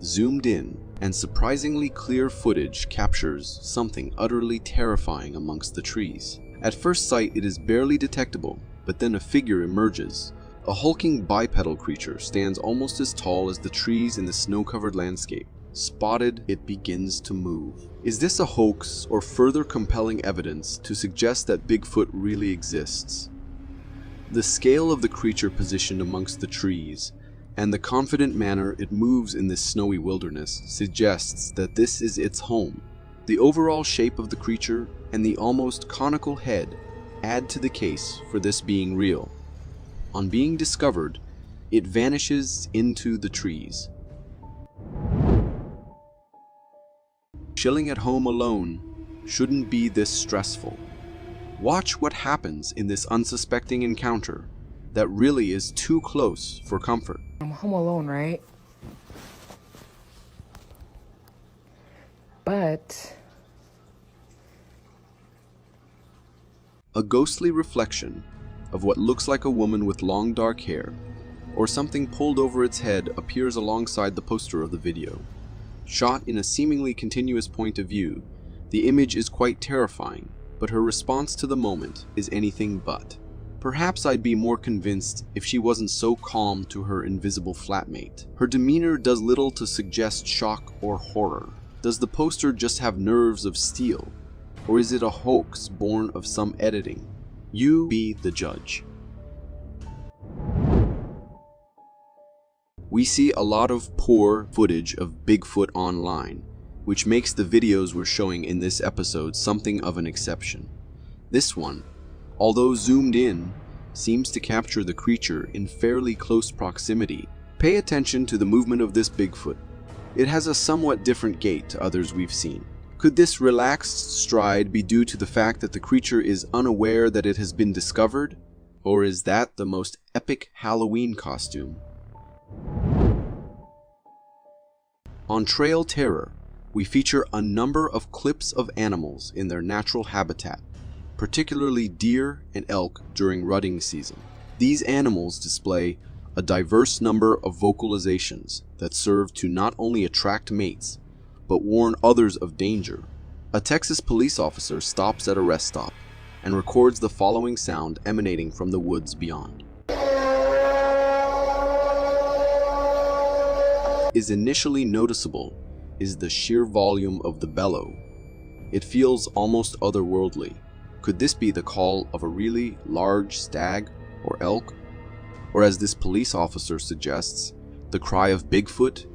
Zoomed in and surprisingly clear footage captures something utterly terrifying amongst the trees. At first sight it is barely detectable, but then a figure emerges. A hulking bipedal creature stands almost as tall as the trees in the snow-covered landscape. Spotted, it begins to move. Is this a hoax or further compelling evidence to suggest that Bigfoot really exists? The scale of the creature positioned amongst the trees and the confident manner it moves in this snowy wilderness suggests that this is its home. The overall shape of the creature and the almost conical head add to the case for this being real. On being discovered, it vanishes into the trees. Chilling at home alone shouldn't be this stressful. Watch what happens in this unsuspecting encounter that really is too close for comfort. I'm home alone, right? But a ghostly reflection of what looks like a woman with long dark hair or something pulled over its head appears alongside the poster of the video. Shot in a seemingly continuous point of view, the image is quite terrifying, but her response to the moment is anything but. Perhaps I'd be more convinced if she wasn't so calm to her invisible flatmate. Her demeanor does little to suggest shock or horror. Does the poster just have nerves of steel? Or is it a hoax born of some editing? You be the judge. We see a lot of poor footage of Bigfoot online, which makes the videos we're showing in this episode something of an exception. This one, although zoomed in, seems to capture the creature in fairly close proximity. Pay attention to the movement of this Bigfoot. It has a somewhat different gait to others we've seen. Could this relaxed stride be due to the fact that the creature is unaware that it has been discovered? Or is that the most epic Halloween costume? On Trail Terror, we feature a number of clips of animals in their natural habitat, particularly deer and elk during rutting season. These animals display a diverse number of vocalizations that serve to not only attract mates, but warn others of danger. A Texas police officer stops at a rest stop and records the following sound emanating from the woods beyond. Is initially noticeable is the sheer volume of the bellow. It feels almost otherworldly. Could this be the call of a really large stag or elk? Or as this police officer suggests, the cry of Bigfoot?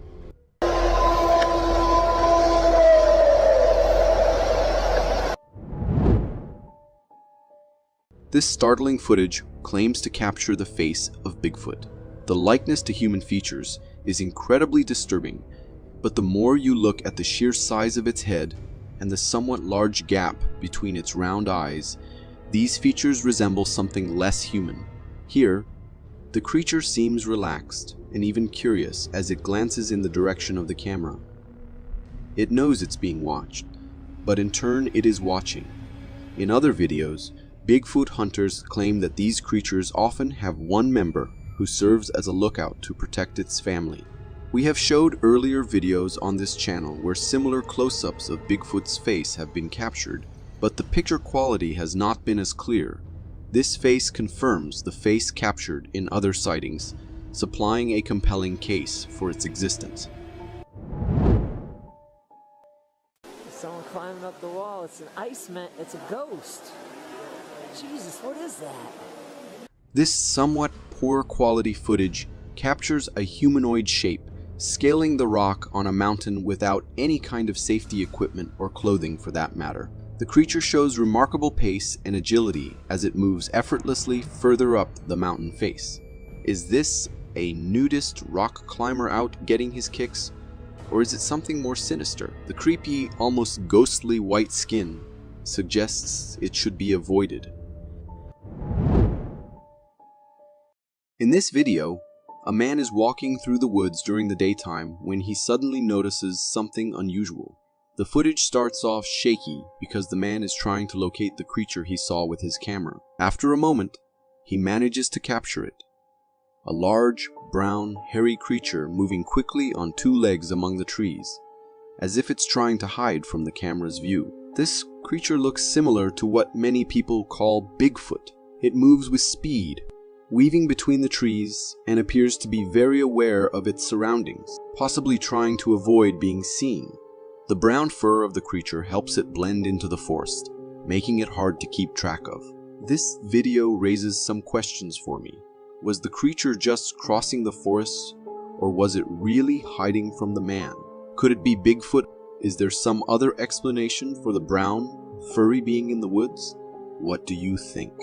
This startling footage claims to capture the face of Bigfoot. The likeness to human features is incredibly disturbing, but the more you look at the sheer size of its head and the somewhat large gap between its round eyes, these features resemble something less human. Here, the creature seems relaxed and even curious as it glances in the direction of the camera. It knows it's being watched, but in turn it is watching. In other videos, Bigfoot hunters claim that these creatures often have one member who serves as a lookout to protect its family. We have showed earlier videos on this channel where similar close-ups of Bigfoot's face have been captured, but the picture quality has not been as clear. This face confirms the face captured in other sightings, supplying a compelling case for its existence. Someone climbing up the wall. It's an iceman. It's a ghost. Jesus, what is that? This somewhat poor quality footage captures a humanoid shape scaling the rock on a mountain without any kind of safety equipment or clothing for that matter. The creature shows remarkable pace and agility as it moves effortlessly further up the mountain face. Is this a nudist rock climber out getting his kicks? Or is it something more sinister? The creepy, almost ghostly white skin suggests it should be avoided. In this video, a man is walking through the woods during the daytime when he suddenly notices something unusual. The footage starts off shaky because the man is trying to locate the creature he saw with his camera. After a moment, he manages to capture it. A large, brown, hairy creature moving quickly on two legs among the trees, as if it's trying to hide from the camera's view. This creature looks similar to what many people call Bigfoot. It moves with speed, weaving between the trees, and appears to be very aware of its surroundings, possibly trying to avoid being seen. The brown fur of the creature helps it blend into the forest, making it hard to keep track of. This video raises some questions for me. Was the creature just crossing the forest, or was it really hiding from the man? Could it be Bigfoot? Is there some other explanation for the brown, furry being in the woods? What do you think?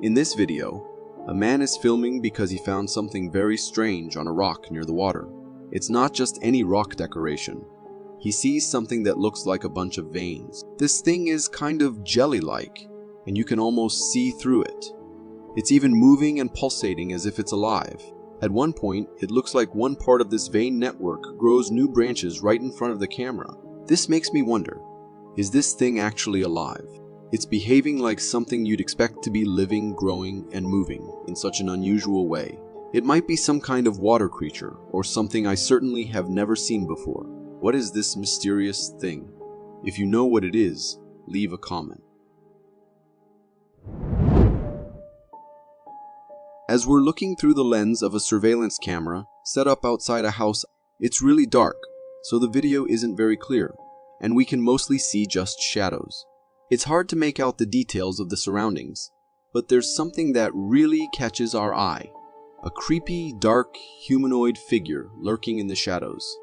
In this video, a man is filming because he found something very strange on a rock near the water. It's not just any rock decoration. He sees something that looks like a bunch of veins. This thing is kind of jelly-like, and you can almost see through it. It's even moving and pulsating as if it's alive. At one point, it looks like one part of this vein network grows new branches right in front of the camera. This makes me wonder, is this thing actually alive? It's behaving like something you'd expect to be living, growing, and moving in such an unusual way. It might be some kind of water creature, or something I certainly have never seen before. What is this mysterious thing? If you know what it is, leave a comment. As we're looking through the lens of a surveillance camera set up outside a house, it's really dark, so the video isn't very clear, and we can mostly see just shadows. It's hard to make out the details of the surroundings, but there's something that really catches our eye. A creepy, dark, humanoid figure lurking in the shadows,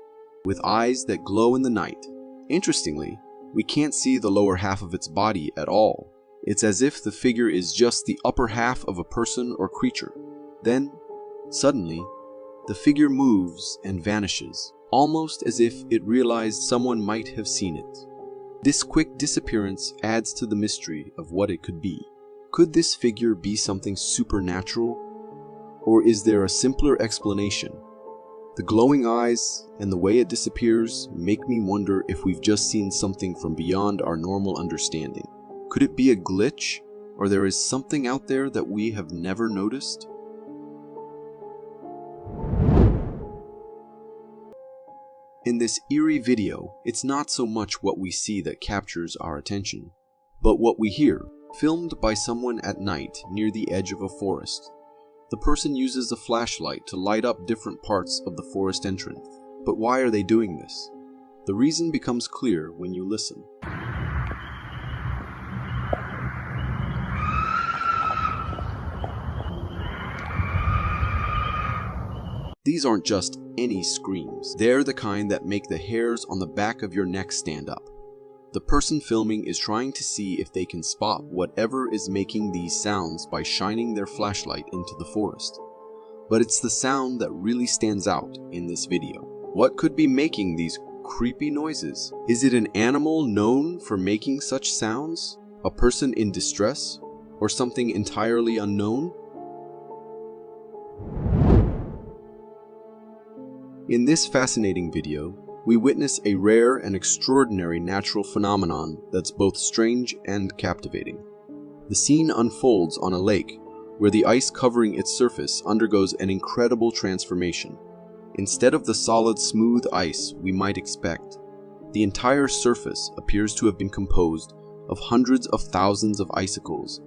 with eyes that glow in the night. Interestingly, we can't see the lower half of its body at all. It's as if the figure is just the upper half of a person or creature. Then, suddenly, the figure moves and vanishes, almost as if it realized someone might have seen it. This quick disappearance adds to the mystery of what it could be. Could this figure be something supernatural? Or is there a simpler explanation? The glowing eyes and the way it disappears make me wonder if we've just seen something from beyond our normal understanding. Could it be a glitch, or there is something out there that we have never noticed? In this eerie video, it's not so much what we see that captures our attention, but what we hear, filmed by someone at night near the edge of a forest. The person uses a flashlight to light up different parts of the forest entrance. But why are they doing this? The reason becomes clear when you listen. These aren't just any screams. They're the kind that make the hairs on the back of your neck stand up. The person filming is trying to see if they can spot whatever is making these sounds by shining their flashlight into the forest. But it's the sound that really stands out in this video. What could be making these creepy noises? Is it an animal known for making such sounds? A person in distress? Or something entirely unknown? In this fascinating video, we witness a rare and extraordinary natural phenomenon that's both strange and captivating. The scene unfolds on a lake where the ice covering its surface undergoes an incredible transformation. Instead of the solid, smooth ice we might expect, the entire surface appears to have been composed of hundreds of thousands of icicles,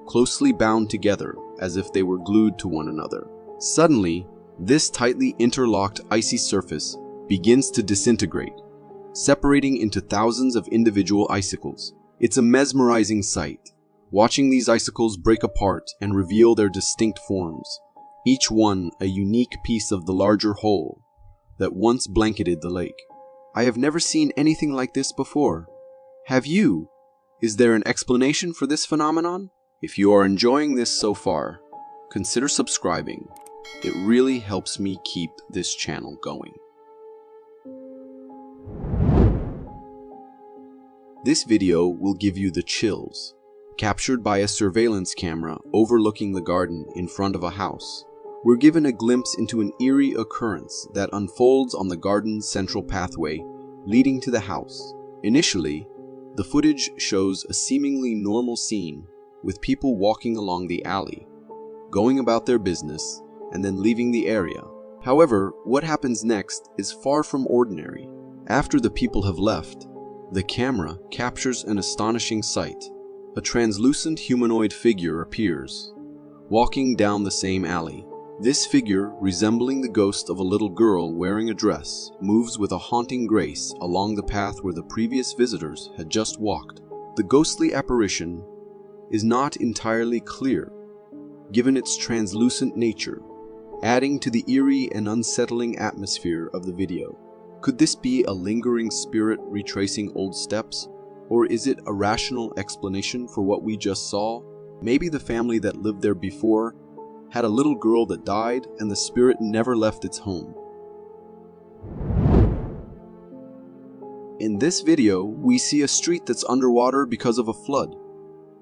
closely bound together as if they were glued to one another. Suddenly, this tightly interlocked icy surface begins to disintegrate, separating into thousands of individual icicles. It's a mesmerizing sight, watching these icicles break apart and reveal their distinct forms, each one a unique piece of the larger whole that once blanketed the lake. I have never seen anything like this before. Have you? Is there an explanation for this phenomenon? If you are enjoying this so far, consider subscribing. It really helps me keep this channel going. This video will give you the chills, captured by a surveillance camera overlooking the garden in front of a house. We're given a glimpse into an eerie occurrence that unfolds on the garden's central pathway leading to the house. Initially, the footage shows a seemingly normal scene with people walking along the alley, going about their business, and then leaving the area. However, what happens next is far from ordinary. After the people have left, the camera captures an astonishing sight. A translucent humanoid figure appears, walking down the same alley. This figure, resembling the ghost of a little girl wearing a dress, moves with a haunting grace along the path where the previous visitors had just walked. The ghostly apparition is not entirely clear, given its translucent nature, adding to the eerie and unsettling atmosphere of the video. Could this be a lingering spirit retracing old steps? Or is it a rational explanation for what we just saw? Maybe the family that lived there before had a little girl that died and the spirit never left its home. In this video, we see a street that's underwater because of a flood.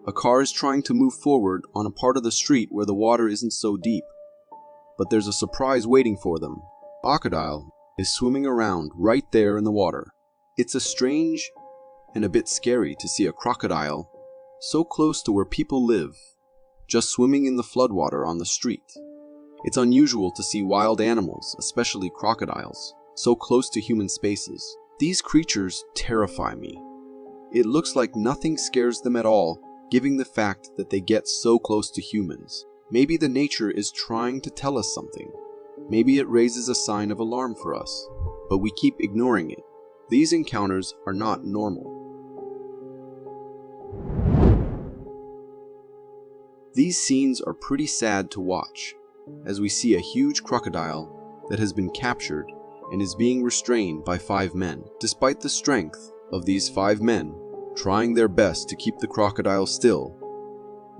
A car is trying to move forward on a part of the street where the water isn't so deep. But there's a surprise waiting for them. A crocodile is swimming around right there in the water. It's a strange and a bit scary to see a crocodile so close to where people live, just swimming in the floodwater on the street. It's unusual to see wild animals, especially crocodiles, so close to human spaces. These creatures terrify me. It looks like nothing scares them at all, given the fact that they get so close to humans. Maybe the nature is trying to tell us something. Maybe it raises a sign of alarm for us, but we keep ignoring it. These encounters are not normal. These scenes are pretty sad to watch, as we see a huge crocodile that has been captured and is being restrained by 5 men. Despite the strength of these 5 men trying their best to keep the crocodile still,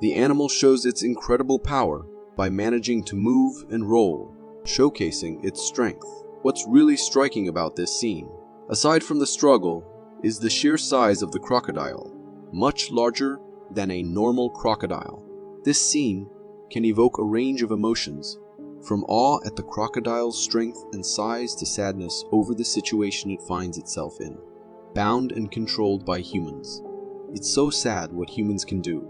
the animal shows its incredible power by managing to move and roll, showcasing its strength. What's really striking about this scene, aside from the struggle, is the sheer size of the crocodile, much larger than a normal crocodile. This scene can evoke a range of emotions, from awe at the crocodile's strength and size to sadness over the situation it finds itself in, bound and controlled by humans. It's so sad what humans can do.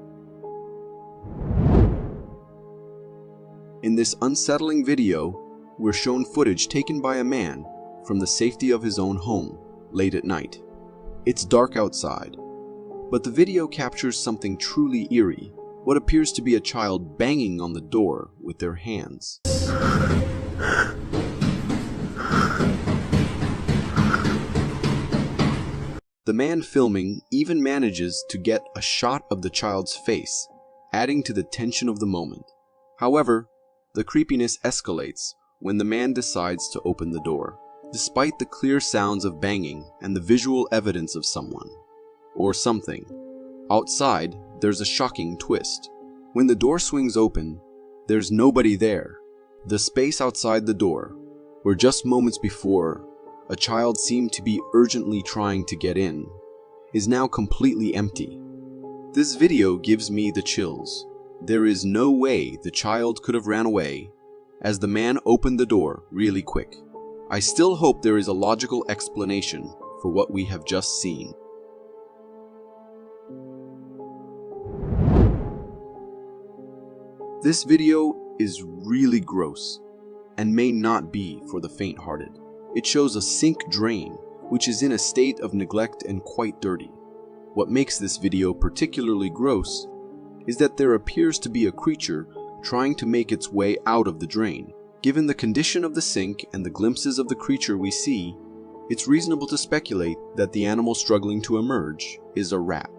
In this unsettling video, we're shown footage taken by a man from the safety of his own home, late at night. It's dark outside, but the video captures something truly eerie, what appears to be a child banging on the door with their hands. The man filming even manages to get a shot of the child's face, adding to the tension of the moment. However, the creepiness escalates when the man decides to open the door. Despite the clear sounds of banging and the visual evidence of someone, or something, outside there's a shocking twist. When the door swings open, there's nobody there. The space outside the door, where just moments before a child seemed to be urgently trying to get in, is now completely empty. This video gives me the chills. There is no way the child could have ran away, as the man opened the door really quick. I still hope there is a logical explanation for what we have just seen. This video is really gross and may not be for the faint-hearted. It shows a sink drain, which is in a state of neglect and quite dirty. What makes this video particularly gross is that there appears to be a creature trying to make its way out of the drain. Given the condition of the sink and the glimpses of the creature we see, it's reasonable to speculate that the animal struggling to emerge is a rat.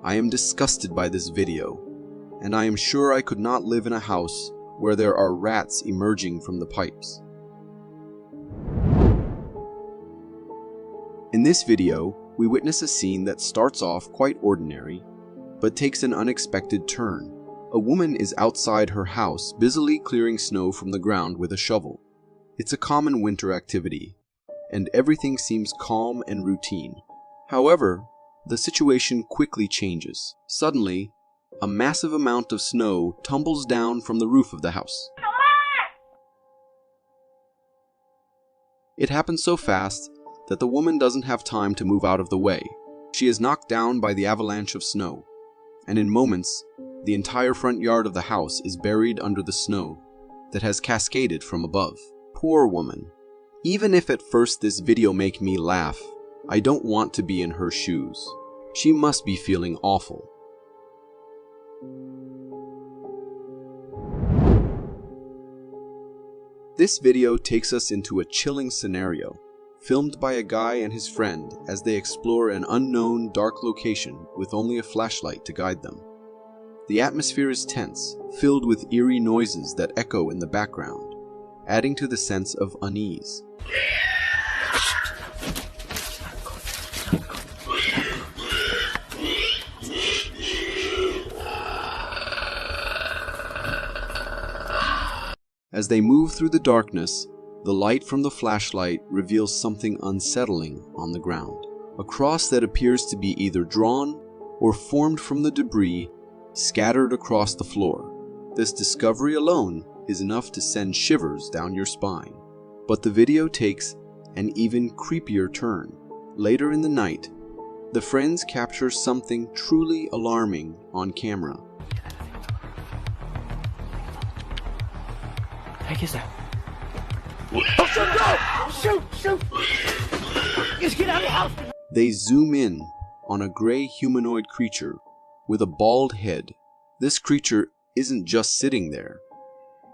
I am disgusted by this video, and I am sure I could not live in a house where there are rats emerging from the pipes. In this video, we witness a scene that starts off quite ordinary, but takes an unexpected turn. A woman is outside her house busily clearing snow from the ground with a shovel. It's a common winter activity, and everything seems calm and routine. However, the situation quickly changes. Suddenly, a massive amount of snow tumbles down from the roof of the house. It happens so fast that the woman doesn't have time to move out of the way. She is knocked down by the avalanche of snow, and in moments, the entire front yard of the house is buried under the snow that has cascaded from above. Poor woman. Even if at first this video make me laugh, I don't want to be in her shoes. She must be feeling awful. This video takes us into a chilling scenario, filmed by a guy and his friend as they explore an unknown dark location with only a flashlight to guide them. The atmosphere is tense, filled with eerie noises that echo in the background, adding to the sense of unease. As they move through the darkness, the light from the flashlight reveals something unsettling on the ground. A cross that appears to be either drawn or formed from the debris scattered across the floor. This discovery alone is enough to send shivers down your spine. But the video takes an even creepier turn. Later in the night, the friends capture something truly alarming on camera. Heck is that? Oh, shoot, no! Shoot! Just get out of the house! They zoom in on a gray humanoid creature with a bald head. This creature isn't just sitting there.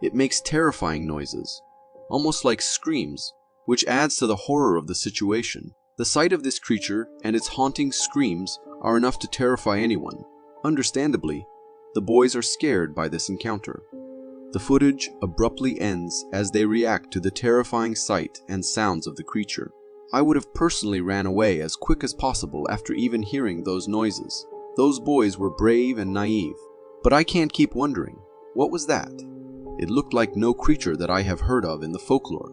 It makes terrifying noises, almost like screams, which adds to the horror of the situation. The sight of this creature and its haunting screams are enough to terrify anyone. Understandably, the boys are scared by this encounter. The footage abruptly ends as they react to the terrifying sight and sounds of the creature. I would have personally ran away as quick as possible after even hearing those noises. Those boys were brave and naive. But I can't keep wondering, what was that? It looked like no creature that I have heard of in the folklore.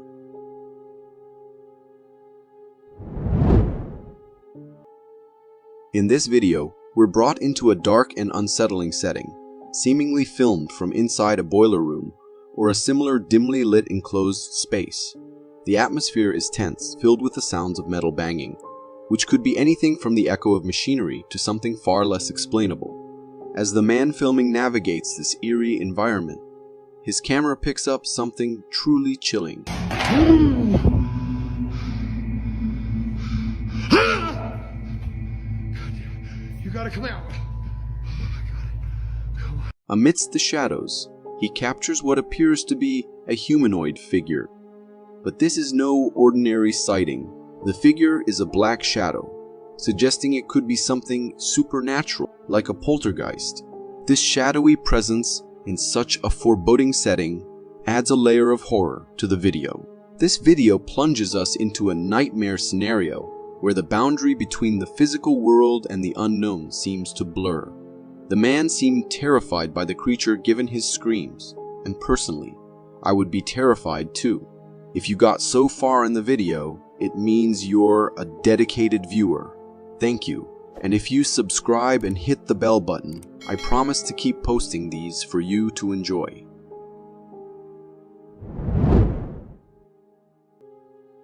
In this video, we're brought into a dark and unsettling setting, seemingly filmed from inside a boiler room or a similar dimly lit enclosed space. The atmosphere is tense, filled with the sounds of metal banging, which could be anything from the echo of machinery to something far less explainable. As the man filming navigates this eerie environment, his camera picks up something truly chilling. You gotta come out. Amidst the shadows, he captures what appears to be a humanoid figure. But this is no ordinary sighting. The figure is a black shadow, suggesting it could be something supernatural, like a poltergeist. This shadowy presence in such a foreboding setting adds a layer of horror to the video. This video plunges us into a nightmare scenario where the boundary between the physical world and the unknown seems to blur. The man seemed terrified by the creature given his screams, and personally, I would be terrified too. If you got so far in the video, it means you're a dedicated viewer. Thank you. And if you subscribe and hit the bell button, I promise to keep posting these for you to enjoy.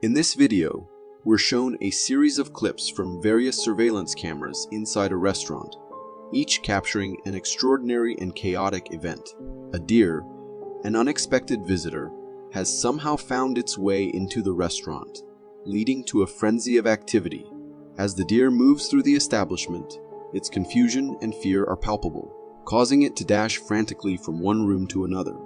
In this video, we're shown a series of clips from various surveillance cameras inside a restaurant, each capturing an extraordinary and chaotic event. A deer, an unexpected visitor, has somehow found its way into the restaurant, leading to a frenzy of activity. As the deer moves through the establishment, its confusion and fear are palpable, causing it to dash frantically from one room to another.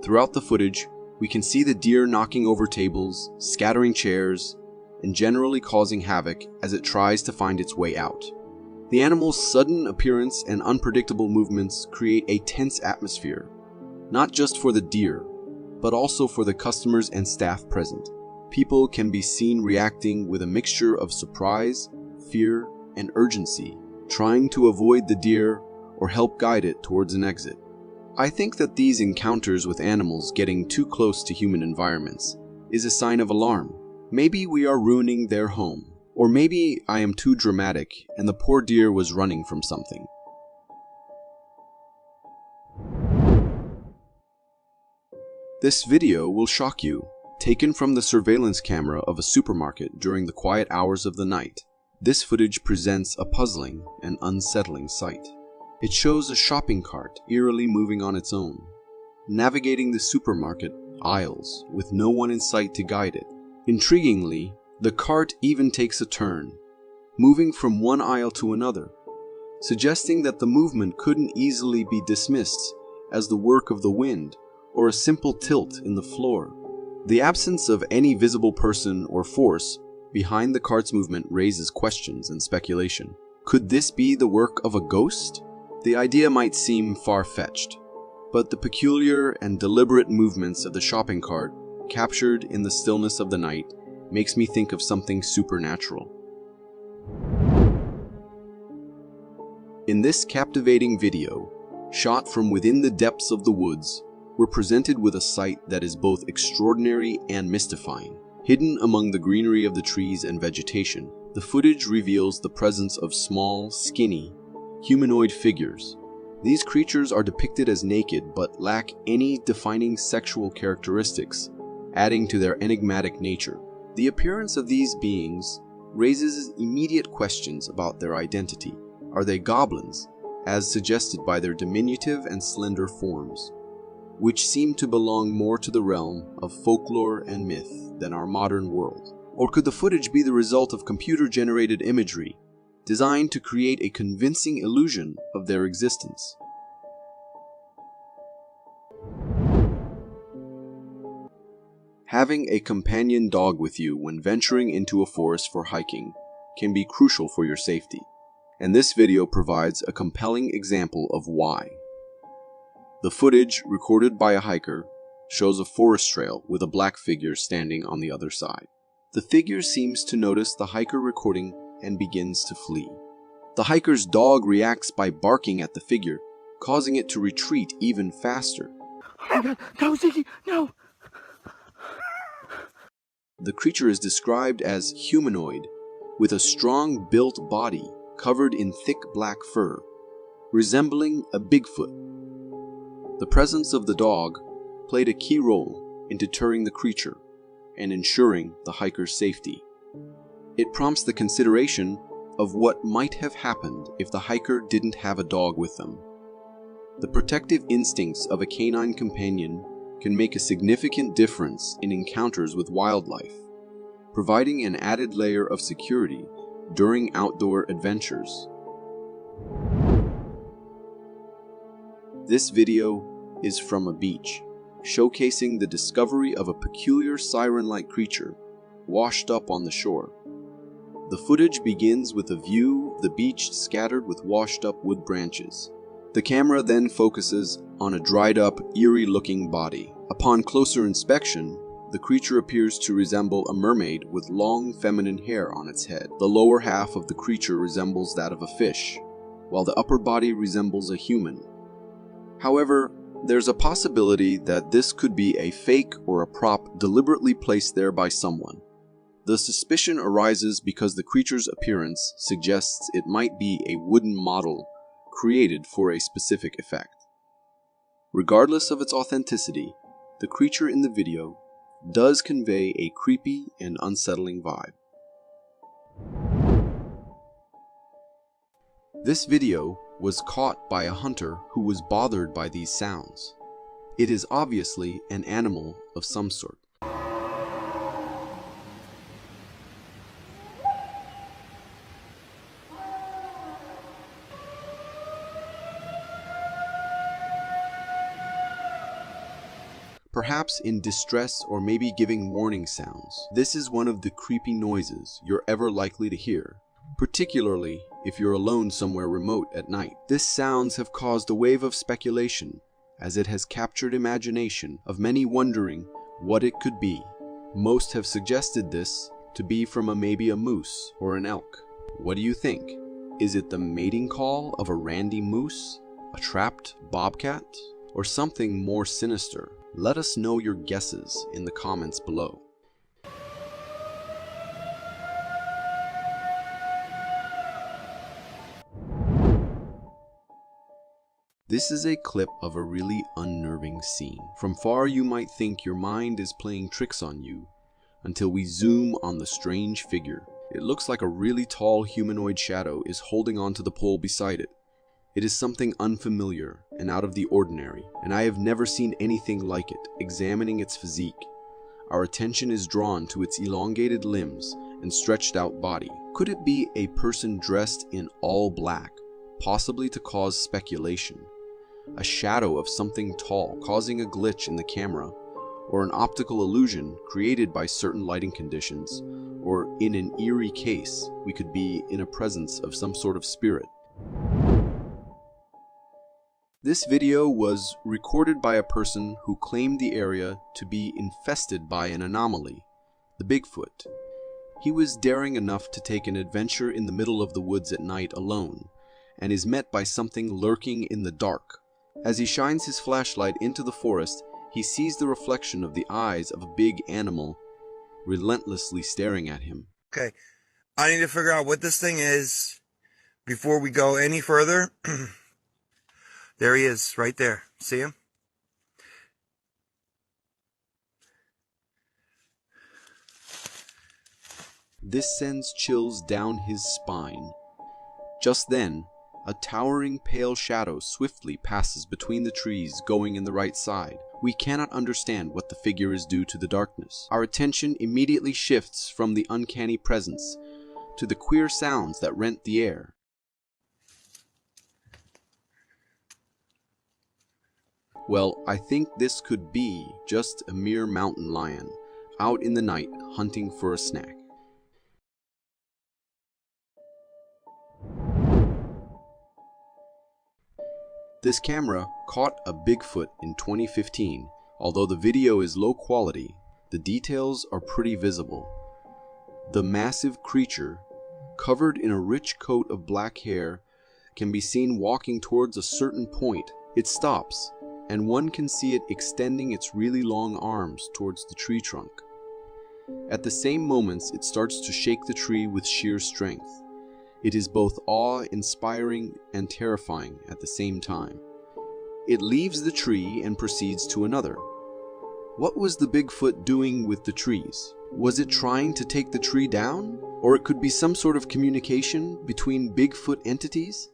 Throughout the footage, we can see the deer knocking over tables, scattering chairs, and generally causing havoc as it tries to find its way out. The animal's sudden appearance and unpredictable movements create a tense atmosphere, not just for the deer, but also for the customers and staff present. People can be seen reacting with a mixture of surprise, fear, and urgency, trying to avoid the deer or help guide it towards an exit. I think that these encounters with animals getting too close to human environments is a sign of alarm. Maybe we are ruining their home, or maybe I am too dramatic and the poor deer was running from something. This video will shock you. Taken from the surveillance camera of a supermarket during the quiet hours of the night, this footage presents a puzzling and unsettling sight. It shows a shopping cart eerily moving on its own, navigating the supermarket aisles with no one in sight to guide it. Intriguingly, the cart even takes a turn, moving from one aisle to another, suggesting that the movement couldn't easily be dismissed as the work of the wind or a simple tilt in the floor. The absence of any visible person or force behind the cart's movement raises questions and speculation. Could this be the work of a ghost? The idea might seem far-fetched, but the peculiar and deliberate movements of the shopping cart, captured in the stillness of the night, makes me think of something supernatural. In this captivating video, shot from within the depths of the woods, we're presented with a sight that is both extraordinary and mystifying. Hidden among the greenery of the trees and vegetation, the footage reveals the presence of small, skinny, humanoid figures. These creatures are depicted as naked but lack any defining sexual characteristics, adding to their enigmatic nature. The appearance of these beings raises immediate questions about their identity. Are they goblins, as suggested by their diminutive and slender forms, which seem to belong more to the realm of folklore and myth than our modern world? Or could the footage be the result of computer-generated imagery designed to create a convincing illusion of their existence? Having a companion dog with you when venturing into a forest for hiking can be crucial for your safety, and this video provides a compelling example of why. The footage, recorded by a hiker, shows a forest trail with a black figure standing on the other side. The figure seems to notice the hiker recording and begins to flee. The hiker's dog reacts by barking at the figure, causing it to retreat even faster. Oh my God, no, Ziggy, no! The creature is described as humanoid, with a strong built body covered in thick black fur, resembling a Bigfoot. The presence of the dog played a key role in deterring the creature and ensuring the hiker's safety. It prompts the consideration of what might have happened if the hiker didn't have a dog with them. The protective instincts of a canine companion can make a significant difference in encounters with wildlife, providing an added layer of security during outdoor adventures. This video is from a beach, showcasing the discovery of a peculiar siren-like creature washed up on the shore. The footage begins with a view of the beach scattered with washed-up wood branches. The camera then focuses on a dried-up, eerie-looking body. Upon closer inspection, the creature appears to resemble a mermaid with long feminine hair on its head. The lower half of the creature resembles that of a fish, while the upper body resembles a human. However, there's a possibility that this could be a fake or a prop deliberately placed there by someone. The suspicion arises because the creature's appearance suggests it might be a wooden model created for a specific effect. Regardless of its authenticity, the creature in the video does convey a creepy and unsettling vibe. This video was caught by a hunter who was bothered by these sounds. It is obviously an animal of some sort. Perhaps in distress or maybe giving warning sounds. This is one of the creepy noises you're ever likely to hear, particularly if you're alone somewhere remote at night. These sounds have caused a wave of speculation, as it has captured imagination of many wondering what it could be. Most have suggested this to be from maybe a moose or an elk. What do you think? Is it the mating call of a randy moose, a trapped bobcat, or something more sinister? Let us know your guesses in the comments below. This is a clip of a really unnerving scene. From far you might think your mind is playing tricks on you, until we zoom on the strange figure. It looks like a really tall humanoid shadow is holding onto the pole beside it. It is something unfamiliar and out of the ordinary, and I have never seen anything like it. Examining its physique, our attention is drawn to its elongated limbs and stretched out body. Could it be a person dressed in all black, possibly to cause speculation? A shadow of something tall causing a glitch in the camera, or an optical illusion created by certain lighting conditions, or in an eerie case, we could be in a presence of some sort of spirit. This video was recorded by a person who claimed the area to be infested by an anomaly, the Bigfoot. He was daring enough to take an adventure in the middle of the woods at night alone, and is met by something lurking in the dark. As he shines his flashlight into the forest, he sees the reflection of the eyes of a big animal relentlessly staring at him. Okay, I need to figure out what this thing is before we go any further. There he is, right there. See him? This sends chills down his spine. Just then, a towering pale shadow swiftly passes between the trees going in the right side. We cannot understand what the figure is due to the darkness. Our attention immediately shifts from the uncanny presence to the queer sounds that rent the air. Well, I think this could be just a mere mountain lion, out in the night hunting for a snack. This camera caught a Bigfoot in 2015. Although the video is low quality, the details are pretty visible. The massive creature, covered in a rich coat of black hair, can be seen walking towards a certain point. It stops, and one can see it extending its really long arms towards the tree trunk. At the same moments, it starts to shake the tree with sheer strength. It is both awe-inspiring and terrifying at the same time. It leaves the tree and proceeds to another. What was the Bigfoot doing with the trees? Was it trying to take the tree down? Or it could be some sort of communication between Bigfoot entities?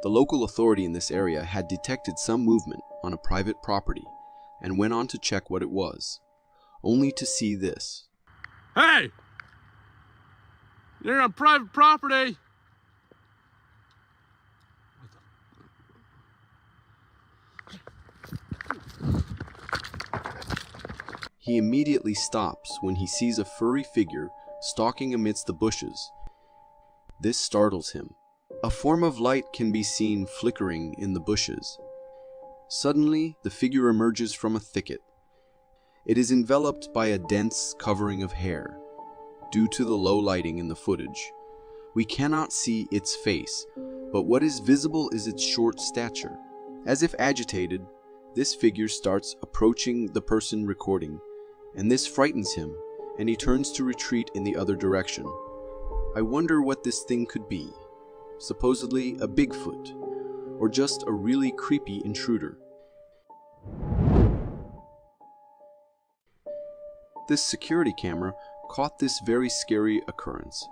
The local authority in this area had detected some movement on a private property and went on to check what it was, only to see this. Hey! You're on private property! He immediately stops when he sees a furry figure stalking amidst the bushes. This startles him. A form of light can be seen flickering in the bushes. Suddenly, the figure emerges from a thicket. It is enveloped by a dense covering of hair. Due to the low lighting in the footage, we cannot see its face, but what is visible is its short stature. As if agitated, this figure starts approaching the person recording, and this frightens him, and he turns to retreat in the other direction. I wonder what this thing could be. Supposedly a Bigfoot, or just a really creepy intruder. This security camera caught this very scary occurrence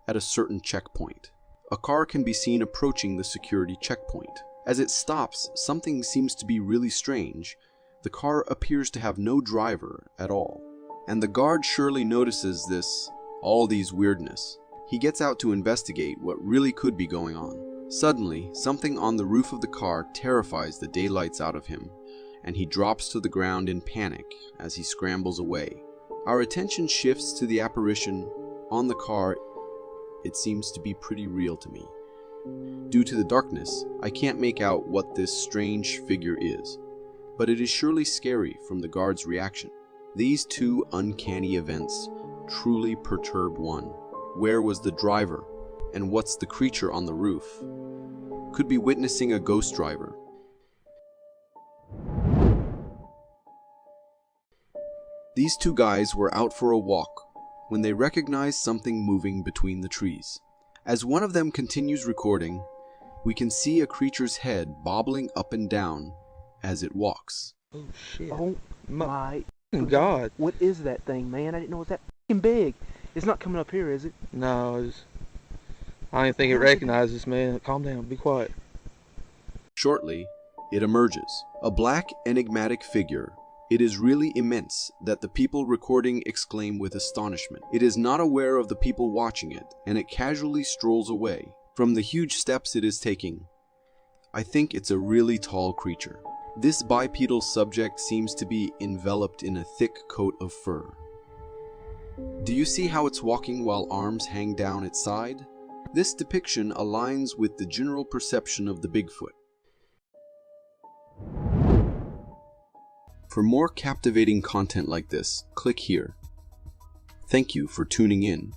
at a certain checkpoint. A car can be seen approaching the security checkpoint. As it stops, something seems to be really strange. The car appears to have no driver at all. And the guard surely notices all these weirdness. He gets out to investigate what really could be going on. Suddenly, something on the roof of the car terrifies the daylights out of him, and he drops to the ground in panic as he scrambles away. Our attention shifts to the apparition on the car. It seems to be pretty real to me. Due to the darkness, I can't make out what this strange figure is, but it is surely scary from the guard's reaction. These two uncanny events truly perturb one. Where was the driver? And what's the creature on the roof? Could be witnessing a ghost driver. These two guys were out for a walk when they recognized something moving between the trees. As one of them continues recording, we can see a creature's head bobbling up and down as it walks. Oh shit. Oh my God. What is that thing, man? I didn't know it was that fucking big. It's not coming up here, is it? No, I don't even think it recognizes, man. Calm down, be quiet. Shortly, it emerges. A black, enigmatic figure. It is really immense that the people recording exclaim with astonishment. It is not aware of the people watching it, and it casually strolls away from the huge steps it is taking. I think it's a really tall creature. This bipedal subject seems to be enveloped in a thick coat of fur. Do you see how it's walking while arms hang down its side? This depiction aligns with the general perception of the Bigfoot. For more captivating content like this, click here. Thank you for tuning in.